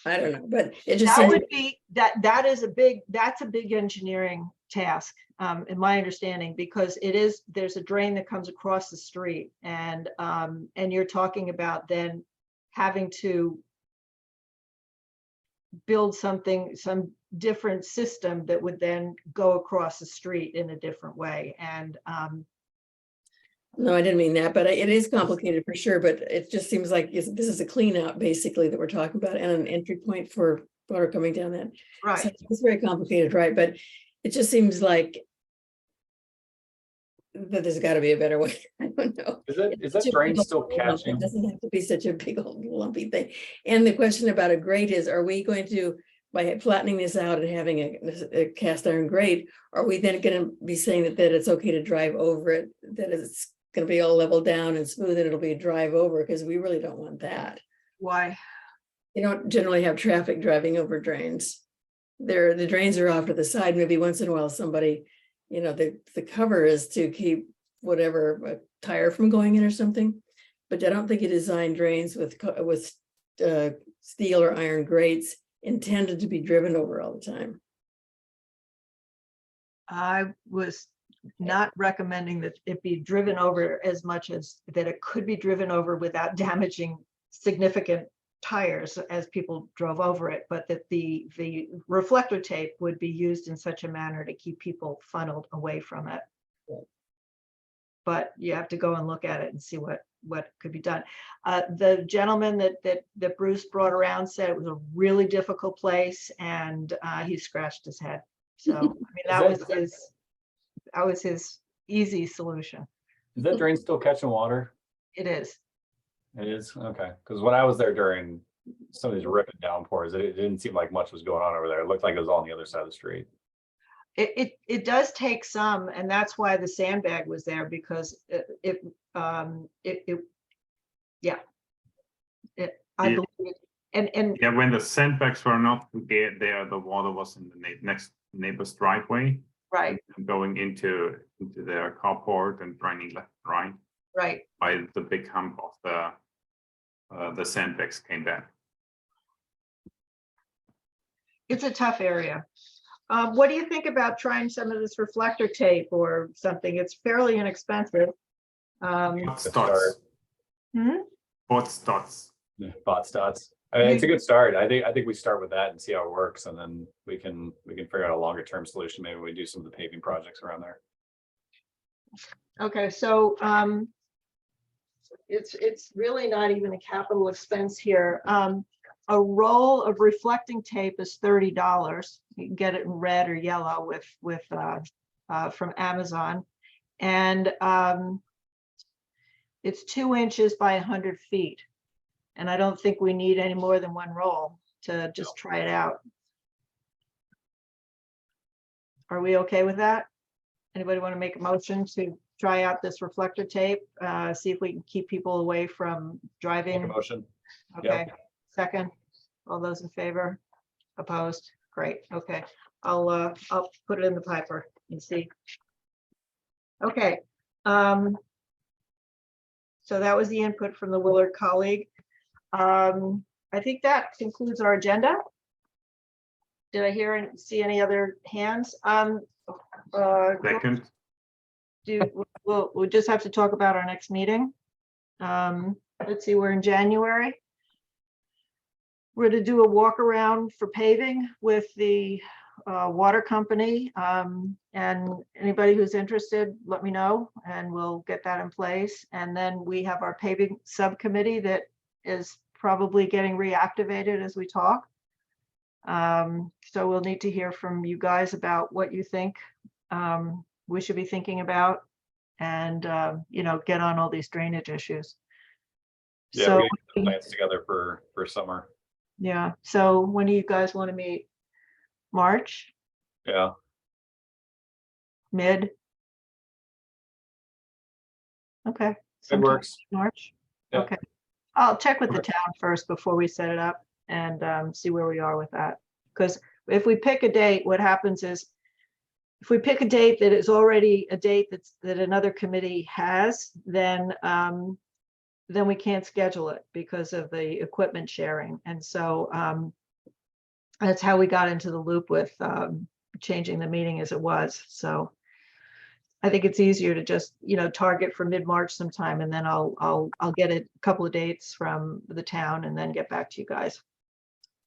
I don't know, but it just
That
seems
would be that's a big engineering task, in my understanding, because there's a drain that comes across the street, and you're talking about then having to build some different system that would then go across the street in a different way. And
no, I didn't mean that, but it is complicated for sure. But it just seems like this is a clean out basically that we're talking about, and an entry point for water coming down that.
right.
So it's very complicated, right? But it just seems like that there's got to be a better way. I don't know.
Is that drain still catching?
It doesn't have to be such a big old lumpy thing. And the question about a grate is, are we going to, by flattening this out and having a cast iron grate, are we then going to be saying that it's okay to drive over it, that it's going to be all leveled down and smooth and it'll be a drive over? Because we really don't want that.
Why?
You don't generally have traffic driving over drains. The drains are off to the side. Maybe once in a while somebody, the cover is to keep whatever, a tire from going in or something. But I don't think you design drains with steel or iron grates intended to be driven over all the time.
I was not recommending that it be driven over as much as that it could be driven over without damaging significant tires as people drove over it, but that the reflector tape would be used in such a manner to keep people funneled away from it.
Right.
But you have to go and look at it and see what could be done. The gentleman that Bruce brought around said it was a really difficult place, and he scratched his head. So I mean, that was his easy solution.
Is that drain still catching water?
It is.
It is? Okay. Because when I was there during some of these ripping downpours, it didn't seem like much was going on over there. It looked like it was all on the other side of the street.
It does take some, and that's why the sandbag was there, because I believe it. And
Yeah, when the sandbags were not there, the water was in the next neighbor's driveway.
right.
And going into their carport and draining left and right.
Right.
by the big hump of the sandbags came back.
It's a tough area. What do you think about trying some of this reflector tape or something? It's fairly inexpensive.
Bot
Good
dots.
start.
Hmm?
Bot dots.
Bot stats. I mean, it's a good start. I think we start with that and see how it works, and then we can figure out a longer term solution. Maybe we do some of the paving projects around there.
Okay, so it's really not even a capital expense here. A roll of reflecting tape is $30. You can get it in red or yellow with from Amazon, and it's 2 inches by 100 feet. And I don't think we need any more than one roll to just try it out. Are we okay with that? Anybody want to make a motion to try out this reflector tape? See if we can keep people away from
Make a
driving.
motion.
Okay, second. All those in favor? Opposed? Great, okay. I'll put it in the Piper and see. Okay. So that was the input from the Willard colleague. I think that concludes our agenda. Did I hear and see any other hands?
Second.
We'll just have to talk about our next meeting. Let's see, we're in January. We're to do a walk around for paving with the water company. And anybody who's interested, let me know and we'll get that in place. And then we have our paving subcommittee that is probably getting reactivated as we talk. So we'll need to hear from you guys about what you think we should be thinking about and, get on all these drainage issues.
Yeah,
So,
we're getting the plans together for summer.
yeah. So when do you guys want to meet? March,
Yeah.
mid? Okay.
It
sometime
works.
March?
Yep.
Okay. I'll check with the town first before we set it up and see where we are with that. Because if we pick a date, what happens is if we pick a date that is already a date that another committee has, then we can't schedule it because of the equipment sharing. And so that's how we got into the loop with changing the meeting as it was. So I think it's easier to just, target for mid-March sometime, and then I'll get a couple of dates from the town and then get back to you guys.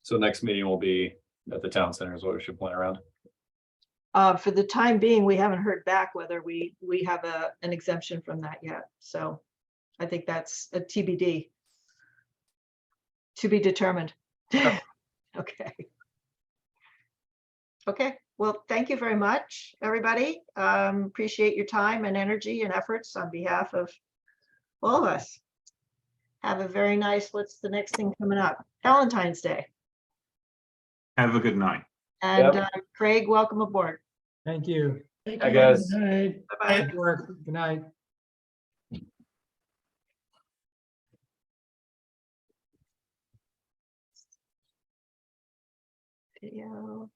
So next meeting will be at the town center is what we should plan around.
For the time being, we haven't heard back whether we have an exemption from that yet. So I think that's a TBD. To be determined.
Okay.
Okay. Okay, well, thank you very much, everybody. Appreciate your time and energy and efforts on behalf of all of us. Have a very nice, what's the next thing coming up? Valentine's Day.
Have a good night.
And
Yep.
Craig, welcome aboard.
Thank you.
Thank
Hi,
you.
guys.
Good night.
Bye-bye.
Good work. Good night.
Video.